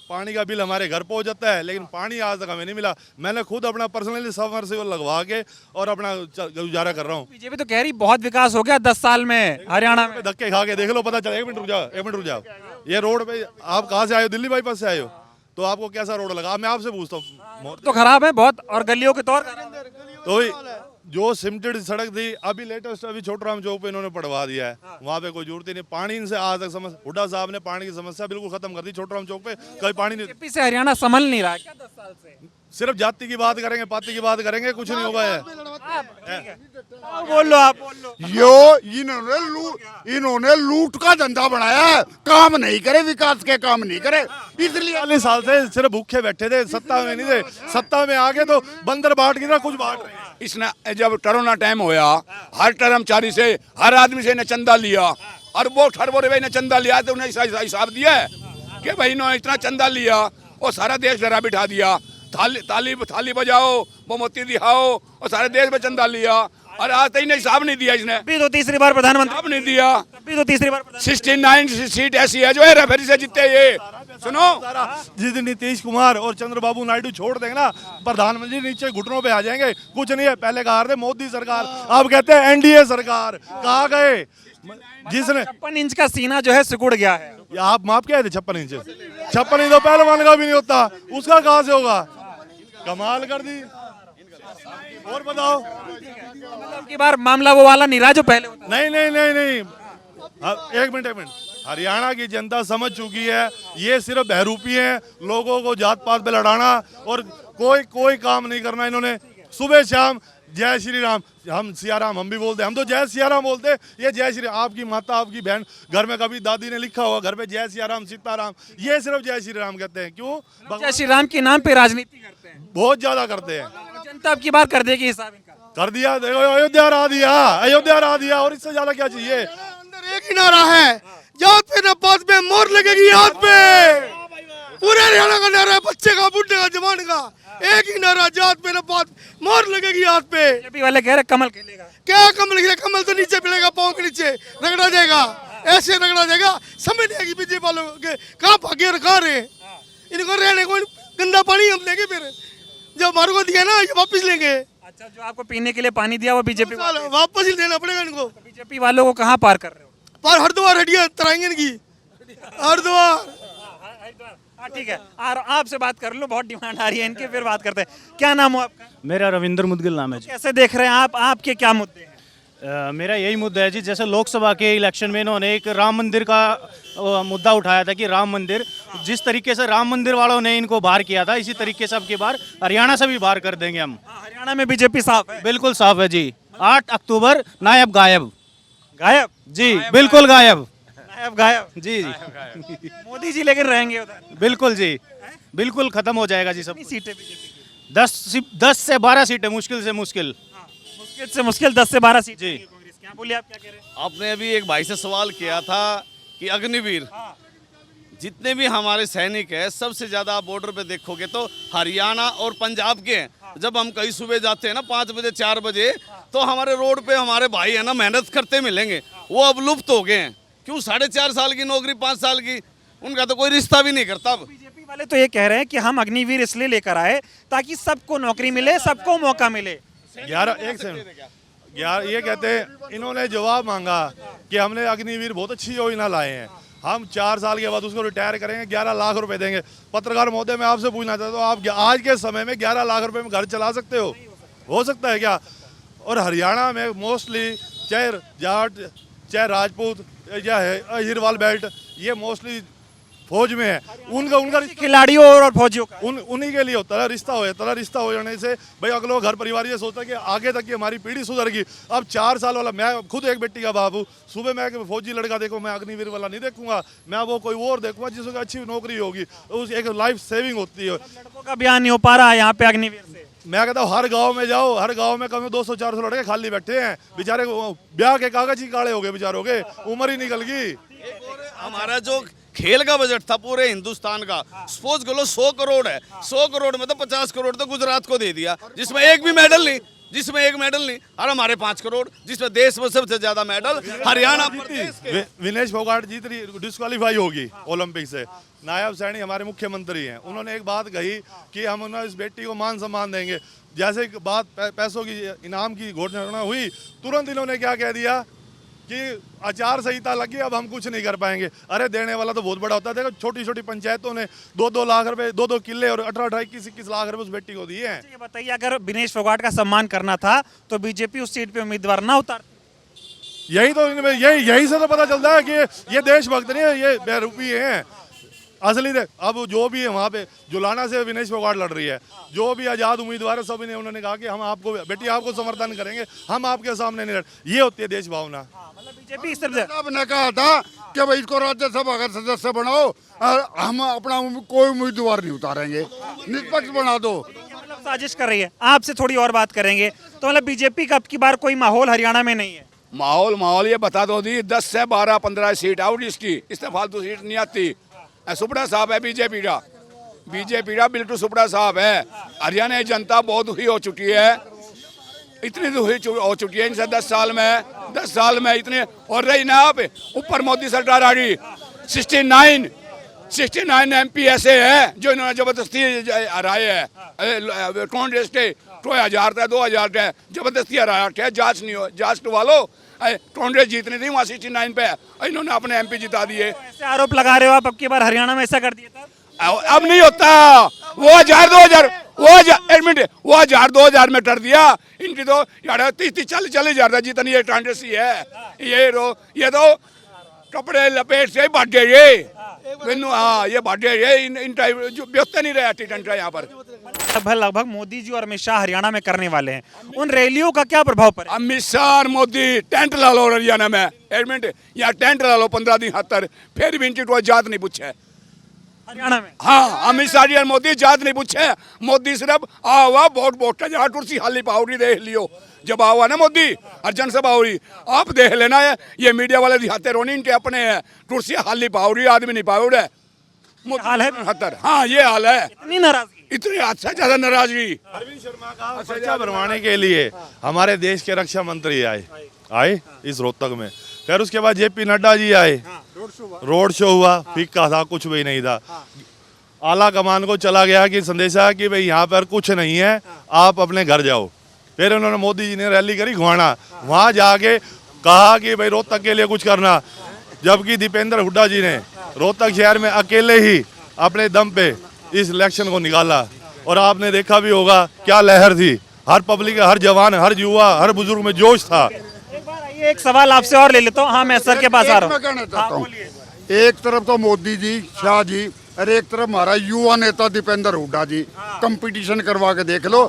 पानी का बिल हमारे घर पहुंच जाता है, लेकिन पानी आज तक हमें नहीं मिला। मैंने खुद अपना पर्सनली सबमर्सिबल लगवा के और अपना गुजारा कर रहा हूँ। बीजेपी तो कह रही बहुत विकास हो गया 10 साल में हरियाणा में। धक्के खा के देख लो, पता चला। 1 मिनट रुक जाओ। ये रोड पे आप कहाँ से आए हो? दिल्ली बाईपास से आए हो, तो आपको कैसा रोड लगा? मैं आपसे पूछता हूँ। तो खराब है बहुत, और गलियों के तौर तो जो सिमटेड सड़क थी, अभी लेटेस्ट अभी छोटराम चौक पे इन्होंने पढ़वा दिया है, वहाँ पे कोई जरूरत ही नहीं। पानी इनसे आज तक समस्या, हुड्डा साहब ने पानी की समस्या बिल्कुल खत्म कर दी। छोटराम चौक पे कहीं पानी नहीं। बीजेपी से हरियाणा संभल नहीं रहा है क्या 10 साल से? सिर्फ जाति की बात करेंगे, पाति की बात करेंगे, कुछ नहीं होगा है। बोल लो आप, बोल लो। इन्होंने लूट का धंधा बनाया है, काम नहीं करे, विकास के काम नहीं करे, इसलिए 40 साल से सिर्फ भूखे बैठे थे, सत्ता में नहीं थे। सत्ता में आगे तो बंदर बांट की तरह कुछ बांट रहे हैं। इसने जब कोरोना टाइम होया, हर कर्मचारी से, हर आदमी से इन्हें चंदा लिया, और वो ठरबोरे ने चंदा लिया तो उन्हें हिसाब दिया है कि भाई इन्होंने इतना चंदा लिया और सारा देश डरा बिठा दिया। थाली बजाओ, मोमबत्ती दिखाओ, और सारे देश में चंदा लिया, और आज तक इन्हें हिसाब नहीं दिया। इसने अभी तो तीसरी बार प्रधानमंत्री हिसाब नहीं दिया। अभी तो तीसरी बार 69 सीट ऐसी है जो है रेफरी से जीते। ये सुनो, जिस दिन नीतीश कुमार और चंद्रबाबू नायडू छोड़ देंगे ना, प्रधानमंत्री नीचे घुटनों पे आ जाएंगे। कुछ नहीं है, पहले कहा थे मोदी सरकार, अब कहते हैं NDA सरकार। कहाँ गए जिसने 56 इंच का सीना जो है सिकुड़ गया है? आप माप क्या है? 56 इंच। 56 इंच तो पहलवान का भी नहीं होता, उसका कहाँ से होगा? कमाल कर दी। और बताओ, मतलब की बार मामला वो वाला नहीं रहा जो पहले होता? नहीं। एक मिनट। हरियाणा की जनता समझ चुकी है, ये सिर्फ बहरूपी हैं, लोगों को जात पात पे लड़ाना, और कोई काम नहीं करना इन्होंने। सुबह शाम जय श्री राम, हम सिया राम हम भी बोलते, हम तो जय सिया राम बोलते, ये जय श्री। आपकी माता, आपकी बहन घर में कभी दादी ने लिखा होगा घर पे जय सिया राम, सीताराम, ये सिर्फ जय श्री राम कहते हैं। क्यों? जय श्री राम के नाम पे राजनीति करते हैं, बहुत ज्यादा करते हैं। जनता अब की बार कर देगी हिसाब इनका। कर दिया, देखो अयोध्या रा दिया, और इससे ज्यादा क्या चाहिए? अंदर एक ही नारा है, जात पे न पात पे, मोर लगेगी हाथ पे। पूरे हरियाणा का नारा है, बच्चे का, बुढ़े का, जवान का, एक ही नारा, जात पे न पात, मोर लगेगी हाथ पे। बीजेपी वाले कह रहे कमल खेलेगा। क्या कमल खेलेगा? कमल तो नीचे मिलेगा, पाँव के नीचे रगड़ा जाएगा, ऐसे रगड़ा जाएगा, समझ नहीं आएगी बीजेपी वालों के कहाँ भागे और कहाँ रहे। इनको रहने को गंदा पानी हम लेंगे, फिर जब हमारे को दिया ना ये वापस लेंगे। अच्छा, जो आपको पीने के लिए पानी दिया वो बीजेपी वापस ही देना पड़ेगा इनको। बीजेपी वालों को कहाँ पार कर रहे हो? पर हरिद्वार हड्डियाँ तराएंगे इनकी, हरिद्वार। हाँ ठीक है, और आपसे बात कर लो, बहुत डिमांड आ रही है इनकी, फिर बात करते हैं। क्या नाम हो आपका? मेरा रविंद्र मुदगिल नाम है जी। कैसे देख रहे हैं आप, आपके क्या मुद्दे हैं? मेरा यही मुद्दा है जी, जैसे लोकसभा के इलेक्शन में इन्होंने एक राम मंदिर का मुद्दा उठाया था कि राम मंदिर, जिस तरीके से राम मंदिर वालों ने इनको बाहर किया था, इसी तरीके से अब की बार हरियाणा से भी बाहर कर देंगे हम। हरियाणा में बीजेपी साफ है? बिल्कुल साफ है जी। 8 अक्टूबर नायब गायब। गायब जी, बिल्कुल गायब। नायब गायब जी जी। मोदी जी लेकिन रहेंगे उधर? बिल्कुल जी, बिल्कुल खत्म हो जाएगा जी सब। कितनी सीटें बीजेपी की? 10 से 12 सीटें, मुश्किल से मुश्किल। मुश्किल से मुश्किल 10 से 12 सीटें जी। कांग्रेस। क्या बोलिए, आप क्या कह रहे हैं? आपने अभी एक भाई से सवाल किया था कि अग्निवीर, जितने भी हमारे सैनिक हैं सबसे ज़्यादा आप बॉर्डर पे देखोगे तो हरियाणा और पंजाब के हैं। जब हम कहीं सुबह जाते हैं ना 5 बजे 4 बजे, तो हमारे रोड पे हमारे भाई है ना मेहनत करते मिलेंगे, वो अब लुप्त हो गए हैं। क्यों? 4.5 साल की नौकरी, 5 साल की, उनका तो कोई रिश्ता भी नहीं करता अब। बीजेपी वाले तो ये कह रहे हैं कि हम अग्निवीर इसलिए लेकर आए ताकि सबको नौकरी मिले, सबको मौका मिले। 11 ये कहते हैं, इन्होंने जवाब मांगा कि हमने अग्निवीर बहुत अच्छी योजना लाए हैं, हम 4 साल के बाद उसको रिटायर करेंगे, 11 लाख रुपए देंगे। पत्रकार महोदय, मैं आपसे पूछना चाहता हूँ, आप आज के समय में 11 लाख रुपए में घर चला सकते हो सकता है क्या? और हरियाणा में मोस्टली चाहे जाट, चाहे राजपूत या अहिरवाल बेल्ट, ये मोस्टली फौज में है, उनका खिलाड़ियों और फौजियों का उन्हीं के लिए होता है रिश्ता हो जाता है। रिश्ता हो जाने से भाई अगला घर परिवार ये सोचता है कि आगे तक की हमारी पीढ़ी सुधरगी। अब 4 साल वाला, मैं खुद एक बेटी का बाप हूँ, सुबह मैं फौजी लड़का देखो, मैं अग्निवीर वाला नहीं देखूंगा, मैं वो कोई और देखूंगा जिसको अच्छी नौकरी होगी, उस एक लाइफ सेविंग होती है। लड़कों का बयान नहीं हो पा रहा है यहाँ पे अग्निवीर से। मैं कहता हूँ हर गांव में जाओ, हर गांव में कम 200-400 लड़के खाली बैठे हैं, बेचारे ब्याह के कागज ही काले हो गए बेचारों के, उम्र ही निकल गई। हमारा जो खेल का बजट था पूरे हिंदुस्तान का, सपोज करो 100 करोड़ है, 100 करोड़ में तो 50 करोड़ तो गुजरात को दे दिया, जिसमें एक मेडल नहीं, और हमारे 5 करोड़, जिसमें देश में सबसे ज्यादा मेडल हरियाणा प्रदेश। विनेश फोगाट जीत रही, डिस्क्वालीफाई होगी ओलंपिक से। नायब सैनी हमारे मुख्यमंत्री हैं, उन्होंने एक बात कही कि हम उन्हें इस बेटी को मान सम्मान देंगे। जैसे बात पैसों की, इनाम की घोषणा हुई, तुरंत इन्होंने क्या कह दिया कि आचार संहिता लगी, अब हम कुछ नहीं कर पाएंगे। अरे देने वाला तो बहुत बड़ा होता है। देखो छोटी छोटी पंचायतों ने 2-2 लाख रुपए, 2-2 किले और 18-21 लाख रुपए उस बेटी को दिए हैं। ये बताइए, अगर विनेश फोगाट का सम्मान करना था तो बीजेपी उस सीट पे उम्मीदवार ना उतारती? यही तो यही से तो पता चलता है कि ये देशभक्त नहीं है, ये बेरूपी हैं असली। अब जो भी है वहाँ पे जुलाना से विनेश फोगाट लड़ रही है, जो भी आजाद उम्मीदवार है सब ने उन्होंने कहा कि हम आपको, बेटी आपको समर्थन करेंगे, हम आपके सामने नहीं लड़। ये होती है देश भावना। मतलब बीजेपी इस तरह साहब ने कहा था कि भाई इसको राज्यसभा का सदस्य बनाओ, और हम अपना कोई उम्मीदवार नहीं उतारेंगे, निष्पक्ष बना दो। मतलब साजिश कर रही है। आपसे थोड़ी और बात करेंगे, तो मतलब बीजेपी का अब की बार कोई माहौल हरियाणा में नहीं है? माहौल ये बता दो दी, 10 से 12-15 सीट आउट इसकी, इससे फालतू सीट नहीं आती। सुपड़ा साहब है बीजेपी का बिल्कुल सुपड़ा साहब है। हरियाणा की जनता बहुत दुखी हो चुकी है, इतनी दुखी हो चुकी है इनसे 10 साल में इतने। और रही ना आप, ऊपर मोदी सरकार आ गई, 69 MP ऐसे हैं जो इन्होंने जबरदस्ती हराए हैं। कांग्रेस के 2000 था, 2000 का जबरदस्ती हराया थे, जांच करवा लो। कांग्रेस जीतनी थी वहाँ 69 पे, इन्होंने अपने MP जिता दिए। ऐसे आरोप लगा रहे हो आप अब की बार हरियाणा में ऐसा कर दिया था? अब नहीं होता, वो 2000 में कर दिया। इनकी तो 30-40 हजार जितनी ये कांग्रेस ही है। ये तो कपड़े लपेट से भाग गए। हाँ, ये भाग गए, इनका व्यवस्था नहीं रहा टिकट का यहाँ पर। लगभग मोदी जी और अमित शाह हरियाणा में करने वाले हैं, उन रैलियों का क्या प्रभाव पड़ेगा? अमित शाह और मोदी टेंट ला लो हरियाणा में, एक मिनट यहाँ टेंट ला लो 15 दिन 70, फिर भी इनकी कोई जात नहीं पूछे हरियाणा में। हाँ, अमित शाह जी और मोदी जात नहीं पूछे। मोदी सिर्फ आवा वोट का जहाँ कुर्सी खाली पाउडी देख लियो, जब आवा ना मोदी और जनसभा हो रही, आप देख लेना है, ये मीडिया वाले दिखाते रोनी इनके अपने है, कुर्सी खाली पाउडी, आदमी नहीं पाउडे। हाल है 70, हाँ ये हाल है। इतनी नाराजगी, इतनी अच्छा ज्यादा नाराजगी। अरविंद शर्मा का पर्चा भरवाने के लिए हमारे देश के रक्षा मंत्री आए इस रोहतक में, फिर उसके बाद JP नड्डा जी आए, रोड शो हुआ, फीका था, कुछ भी नहीं था। आला कमान को चला गया कि संदेशा कि भाई यहाँ पर कुछ नहीं है, आप अपने घर जाओ। फिर उन्होंने मोदी जी ने रैली करी घुआना, वहाँ जाके कहा कि भाई रोहतक के लिए कुछ करना, जबकि दीपेंद्र हुड्डा जी ने रोहतक शहर में अकेले ही अपने दम पे इस इलेक्शन को निकाला। और आपने देखा भी होगा क्या लहर थी, हर पब्लिक, हर जवान, हर युवा, हर बुजुर्ग में जोश था। एक बार आइए, एक सवाल आपसे और ले लेता हूँ। हाँ, मैं सर के पास आ रहा मैं कहना चाहता हूँ, एक तरफ तो मोदी जी, शाह जी, और एक तरफ हमारा युवा नेता दीपेंद्र हुड्डा जी। कंपटीशन करवा के देख लो,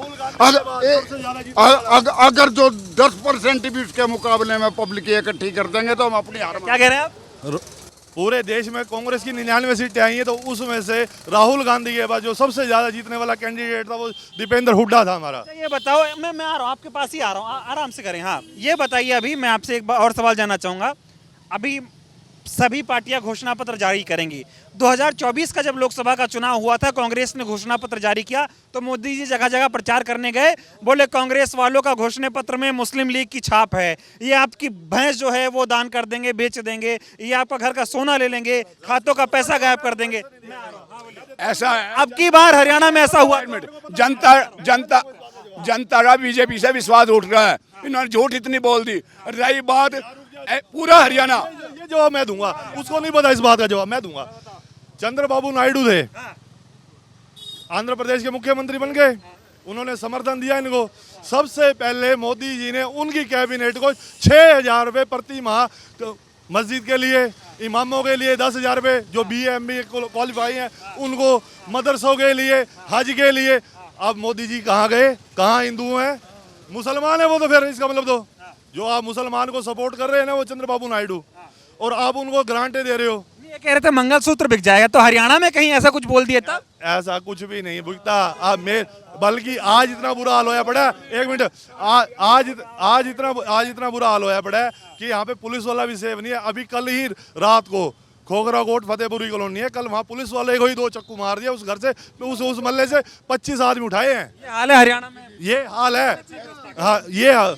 अगर जो 10% भी उसके मुकाबले में पब्लिक इकट्ठी कर देंगे तो हम अपनी हार। क्या कह रहे हैं आप? पूरे देश में कांग्रेस की 99 सीटें आई हैं, तो उसमें से राहुल गांधी के बाद जो सबसे ज्यादा जीतने वाला कैंडिडेट था वो दीपेंद्र हुड्डा था हमारा। ये बताओ, मैं आ रहा हूँ आपके पास ही आ रहा हूँ, आराम से करें। हाँ, ये बताइए, अभी मैं आपसे एक बार और सवाल जानना चाहूँगा। अभी सभी पार्टियां घोषणा पत्र जारी करेंगी। 2024 का जब लोकसभा का चुनाव हुआ था, कांग्रेस ने घोषणा पत्र जारी किया तो मोदी जी जगह जगह प्रचार करने गए, बोले कांग्रेस वालों का घोषणा पत्र में मुस्लिम लीग की छाप है, ये आपकी भैंस जो है वो दान कर देंगे, बेच देंगे, ये आपका घर का सोना ले लेंगे, खातों का पैसा गायब कर देंगे। ऐसा है, अब की बार हरियाणा में ऐसा हुआ। जनता का बीजेपी से विश्वास उठ रहा है। इन्होंने झूठ इतनी बोल दी। रही बात पूरा हरियाणा, ये जवाब मैं दूंगा, उसको नहीं पता, इस बात का जवाब मैं दूंगा। चंद्रबाबू नायडू थे, आंध्र प्रदेश के मुख्यमंत्री बन गए, उन्होंने समर्थन दिया इनको। सबसे पहले मोदी जी ने उनकी कैबिनेट को 6,000 रुपये प्रति माह मस्जिद के लिए, इमामों के लिए 10,000 रुपये, जो BA MBA क्वालिफाई हैं उनको, मदरसों के लिए, हज के लिए। अब मोदी जी कहाँ गए? कहाँ हिंदू हैं? मुसलमान है वो तो। फिर इसका मतलब तो जो आप मुसलमान को सपोर्ट कर रहे हैं ना, वो चंद्रबाबू नायडू, और आप उनको ग्रांटें दे रहे हो। ये कह रहे थे मंगलसूत्र बिक जाएगा, तो हरियाणा में कहीं ऐसा कुछ बोल दिया था? ऐसा कुछ भी नहीं बिकता। आप बल्कि आज इतना बुरा हाल होया पड़ा है, एक मिनट, आज इतना बुरा हाल होया पड़ा है कि यहाँ पे पुलिस वाला भी सेफ नहीं है। अभी कल ही रात को खोखरा कोट फतेहपुरी कॉलोनी है, कल वहाँ पुलिस वाले को ही 2 चक्कू मार दिया। उस घर से, उस महल्ले से 25 आदमी उठाए हैं। ये हाल है हरियाणा में, ये हाल है। हाँ, ये हाल।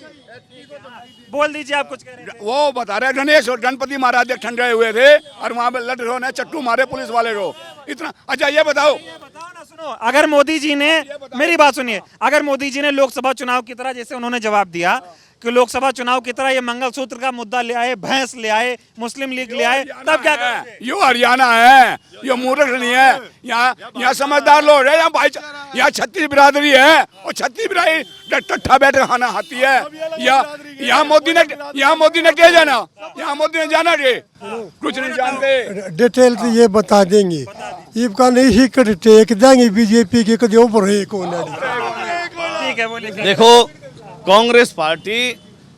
बोल दीजिए, आप कुछ कह रहे हैं। वो बता रहे गणेश और गणपति महाराज ठंडे हुए थे और वहाँ पे लड़ रहे, चट्टू मारे पुलिस वाले को इतना। अच्छा ये बताओ ना, सुनो, अगर मोदी जी ने, मेरी बात सुनिए, अगर मोदी जी ने लोकसभा चुनाव की तरह, जैसे उन्होंने जवाब दिया कि लोकसभा चुनाव की तरह ये मंगलसूत्र का मुद्दा ले आए, भैंस ले आए, मुस्लिम लीग ले आए, तब क्या करेंगे? यो हरियाणा है, यो मूर्ख नहीं है। यहाँ समझदार लोग है, यहाँ 36 बिरादरी है और 36 बिरादरी टट्ठा बैठे खाना खाती है। यहाँ मोदी ने क्या जाना, यहाँ मोदी ने जाना के कुछ नहीं जानते। डिटेल तो ये बता देंगे, इनका नहीं ही टेक देंगे बीजेपी के कदे ऊपर है कौन। ठीक है, बोलिए। देखो, कांग्रेस पार्टी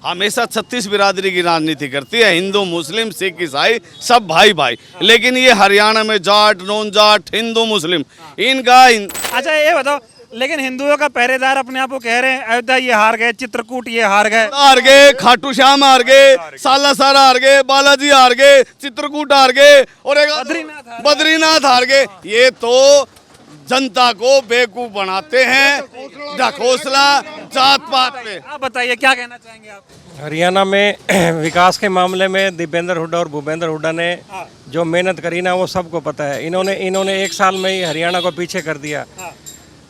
हमेशा 36 बिरादरी की राजनीति करती है, हिंदू, मुस्लिम, सिख, ईसाई सब भाई भाई। लेकिन ये हरियाणा में जाट, नॉन जाट, हिंदू, मुस्लिम, इनका अच्छा ये बताओ, लेकिन हिंदुओं का पहरेदार अपने आप को कह रहे हैं, अयोध्या ये हार गए, चित्रकूट ये हार गए, खाटू श्याम हार गए, सालासर हार गए, बालाजी हार गए, चित्रकूट हार गए, और एक बद्रीनाथ हार गए। ये तो जनता को बेवकूफ बनाते हैं, ढकोसला, जात पात पे। आप बताइए क्या कहना चाहेंगे आप? हरियाणा में विकास के मामले में दीपेंद्र हुड्डा और भूपेंद्र हुड्डा ने जो मेहनत करी ना, वो सबको पता है। इन्होंने 1 साल में ही हरियाणा को पीछे कर दिया।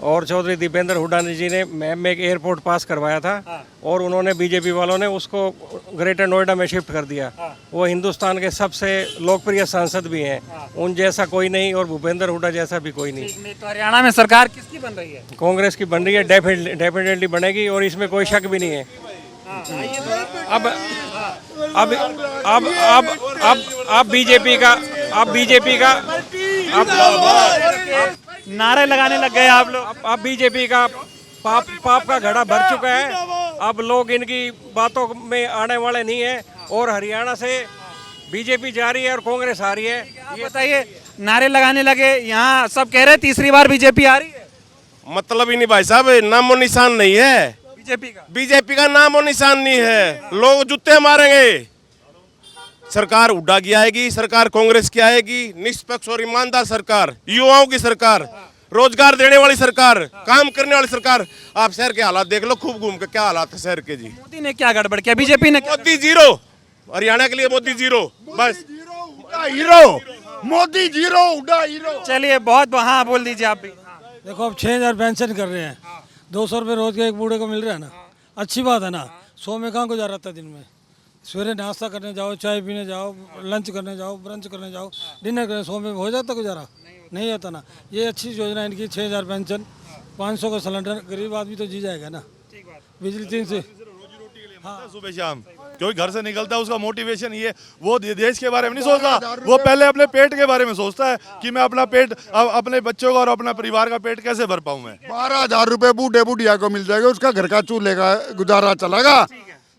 और चौधरी दीपेंद्र हुड्डा जी ने मैम में एक एयरपोर्ट पास करवाया था, और उन्होंने, बीजेपी वालों ने उसको ग्रेटर नोएडा में शिफ्ट कर दिया। वो हिंदुस्तान के सबसे लोकप्रिय सांसद भी हैं, उन जैसा कोई नहीं, और भूपेंद्र हुड्डा जैसा भी कोई नहीं। तो हरियाणा में सरकार किसकी बन रही है? कांग्रेस की बन रही है, डेफिनेटली बनेगी, और इसमें कोई शक भी नहीं है। अब बीजेपी का नारे लगाने लग गए आप लोग। अब बीजेपी का पाप का घड़ा भर चुका है। अब लोग इनकी बातों में आने वाले नहीं है, और हरियाणा से बीजेपी जा रही है और कांग्रेस आ रही है। ये बताइए, नारे लगाने लगे, यहाँ सब कह रहे हैं तीसरी बार बीजेपी आ रही है। मतलब ही नहीं भाई साहब, नामो निशान नहीं है बीजेपी का नामो निशान नहीं है। लोग जूते मारेंगे। सरकार हुड्डा की आएगी, सरकार कांग्रेस की आएगी, निष्पक्ष और ईमानदार सरकार, युवाओं की सरकार, रोजगार देने वाली सरकार, काम करने वाली सरकार। आप शहर के हालात देख लो, खूब घूम के क्या हालात है शहर के जी। मोदी ने क्या गड़बड़ किया, बीजेपी ने? मोदी जीरो, हरियाणा के लिए मोदी जीरो, बस hero. Modi zero, Hooda hero. चलिए बहुत हाँ बोल दीजिए आप भी। देखो अब 6,000 पेंशन कर रहे हैं, 200 रुपये रोज के एक बूढ़े को मिल रहा है ना, अच्छी बात है ना। 100 में कहाँ गुजारा था दिन में? सवेरे नाश्ता करने जाओ, चाय पीने जाओ, लंच करने जाओ, ब्रंच करने जाओ, डिनर करने, 100 में हो जाता गुजारा? नहीं होता ना। ये अच्छी योजना इनकी, 6,000 पेंशन, 500 का सिलेंडर, गरीब आदमी तो जी जाएगा ना। बिजली 3 से सुबह शाम, क्योंकि घर से निकलता है उसका मोटिवेशन ये, वो देश के बारे में नहीं सोचता, वो पहले अपने पेट के बारे में सोचता है कि मैं अपना पेट, अपने बच्चों का और अपना परिवार का पेट कैसे भर पाऊं मैं। 12,000 रुपए बूढ़े बुढ़िया को मिल जाएगा, उसका घर का चूल्हे का गुजारा चलेगा,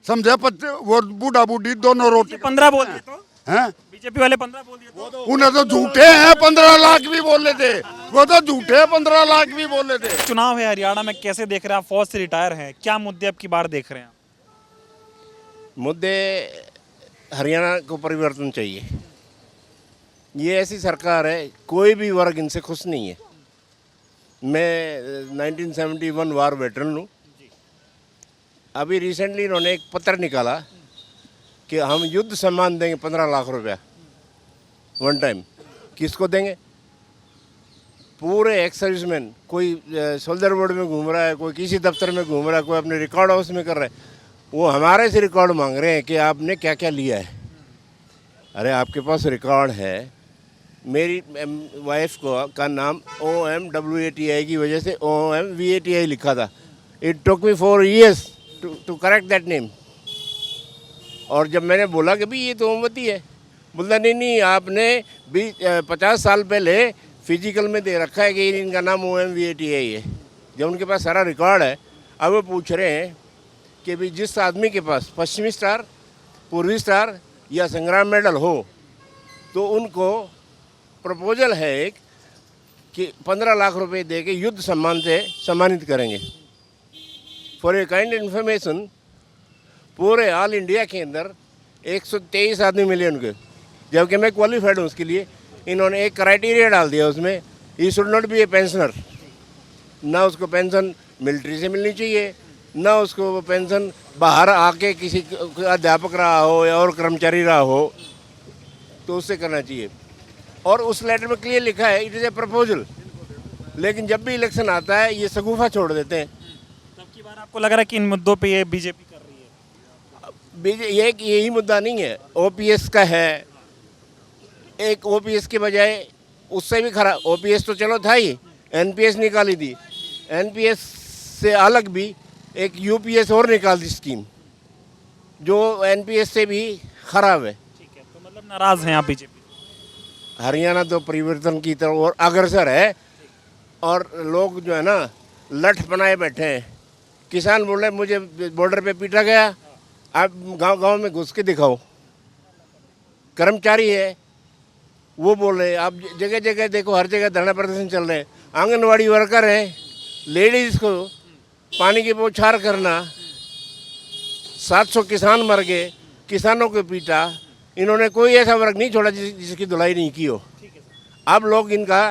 समझे। वो बूढ़ा बूढ़ी दोनों रोटी 15 बोल दिए तो हैं, बीजेपी वाले 15 बोल दिए तो उन्हें तो झूठे हैं, 15 लाख भी बोले थे वो, तो झूठे 15 लाख भी बोले थे। चुनाव है हरियाणा में, कैसे देख रहे हैं आप? फौज से रिटायर हैं, क्या मुद्दे अब की बार देख रहे हैं? मुद्दे हरियाणा को परिवर्तन चाहिए। ये ऐसी सरकार है, कोई भी वर्ग इनसे खुश नहीं है। मैं 1971 वार वेटरन हूँ। अभी रिसेंटली इन्होंने एक पत्र निकाला कि हम युद्ध सम्मान देंगे 15 लाख रुपया वन टाइम। किसको देंगे? पूरे एक्स सर्विसमैन, कोई सोल्जर बोर्ड में घूम रहा है, कोई किसी दफ्तर में घूम रहा है, कोई अपने रिकॉर्ड हाउस में कर रहा है, वो हमारे से रिकॉर्ड मांग रहे हैं कि आपने क्या क्या लिया है। अरे आपके पास रिकॉर्ड है। मेरी वाइफ का नाम OMWATI की वजह से OMVATI लिखा था। It took me 4 years to correct that name. और जब मैंने बोला कि भाई ये तो मोमबत्ती है, बोलता नहीं आपने 50 साल पहले फिजिकल में दे रखा है कि इनका नाम OMVATI है। जब उनके पास सारा रिकॉर्ड है, अब वो पूछ रहे हैं कि भी जिस आदमी के पास पश्चिमी स्टार, पूर्वी स्टार या संग्राम मेडल हो, तो उनको प्रपोजल है एक कि 15 लाख रुपए दे के युद्ध सम्मान से सम्मानित करेंगे। फॉर ए काइंड इन्फॉर्मेशन, पूरे ऑल इंडिया के अंदर 123 आदमी मिले उनको, जबकि मैं क्वालिफाइड हूँ उसके लिए। इन्होंने एक क्राइटेरिया डाल दिया उसमें, he should not be A pensioner. ना उसको पेंशन मिलिट्री से मिलनी चाहिए, ना उसको पेंशन बाहर आके किसी अध्यापक रहा हो या और कर्मचारी रहा हो तो उससे करना चाहिए। और उस लेटर में क्लियर लिखा है इट इज़ ए प्रपोजल। लेकिन जब भी इलेक्शन आता है ये सगुफा छोड़ देते हैं। तब की बार आपको लग रहा है कि इन मुद्दों पे ये बीजेपी कर रही है? यही मुद्दा नहीं है, OPS का है। एक OPS के बजाय उससे भी खराब, OPS तो चलो था ही, NPS निकाली थी। NPS से अलग भी एक UPS और निकाल दी स्कीम, जो NPS से भी खराब है। ठीक है, तो मतलब नाराज हैं आप बीजेपी? हरियाणा तो परिवर्तन की तरफ और अग्रसर है, और लोग जो है ना लठ बनाए बैठे हैं। किसान बोल रहे मुझे बॉर्डर पे पीटा गया, आप गांव में घुस के दिखाओ। कर्मचारी है वो बोल रहे, आप जगह जगह देखो, हर जगह धरना प्रदर्शन चल रहे हैं। आंगनवाड़ी वर्कर हैं, लेडीज़ को पानी की बौछार करना, 700 किसान मर गए, किसानों को पीटा। इन्होंने कोई ऐसा वर्ग नहीं छोड़ा जिसकी धुलाई नहीं की हो। अब लोग इनका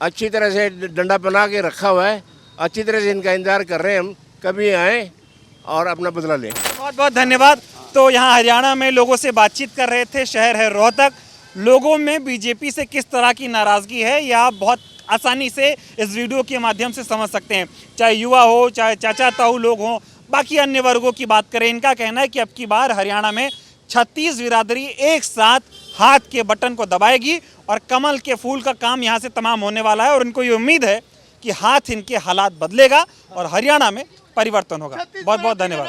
अच्छी तरह से डंडा बना के रखा हुआ है, अच्छी तरह से इनका इंतजार कर रहे हैं हम कभी आए और अपना बदला लें। बहुत बहुत धन्यवाद। तो यहाँ हरियाणा में लोगों से बातचीत कर रहे थे, शहर है रोहतक। लोगों में बीजेपी से किस तरह की नाराज़गी है यह आप बहुत आसानी से इस वीडियो के माध्यम से समझ सकते हैं। चाहे युवा हो, चाहे चाचा ताऊ लोग हों, बाकी अन्य वर्गों की बात करें, इनका कहना है कि अब की बार हरियाणा में 36 बिरादरी एक साथ हाथ के बटन को दबाएगी और कमल के फूल का काम यहाँ से तमाम होने वाला है। और इनको ये उम्मीद है कि हाथ इनके हालात बदलेगा और हरियाणा में परिवर्तन होगा। बहुत बहुत धन्यवाद।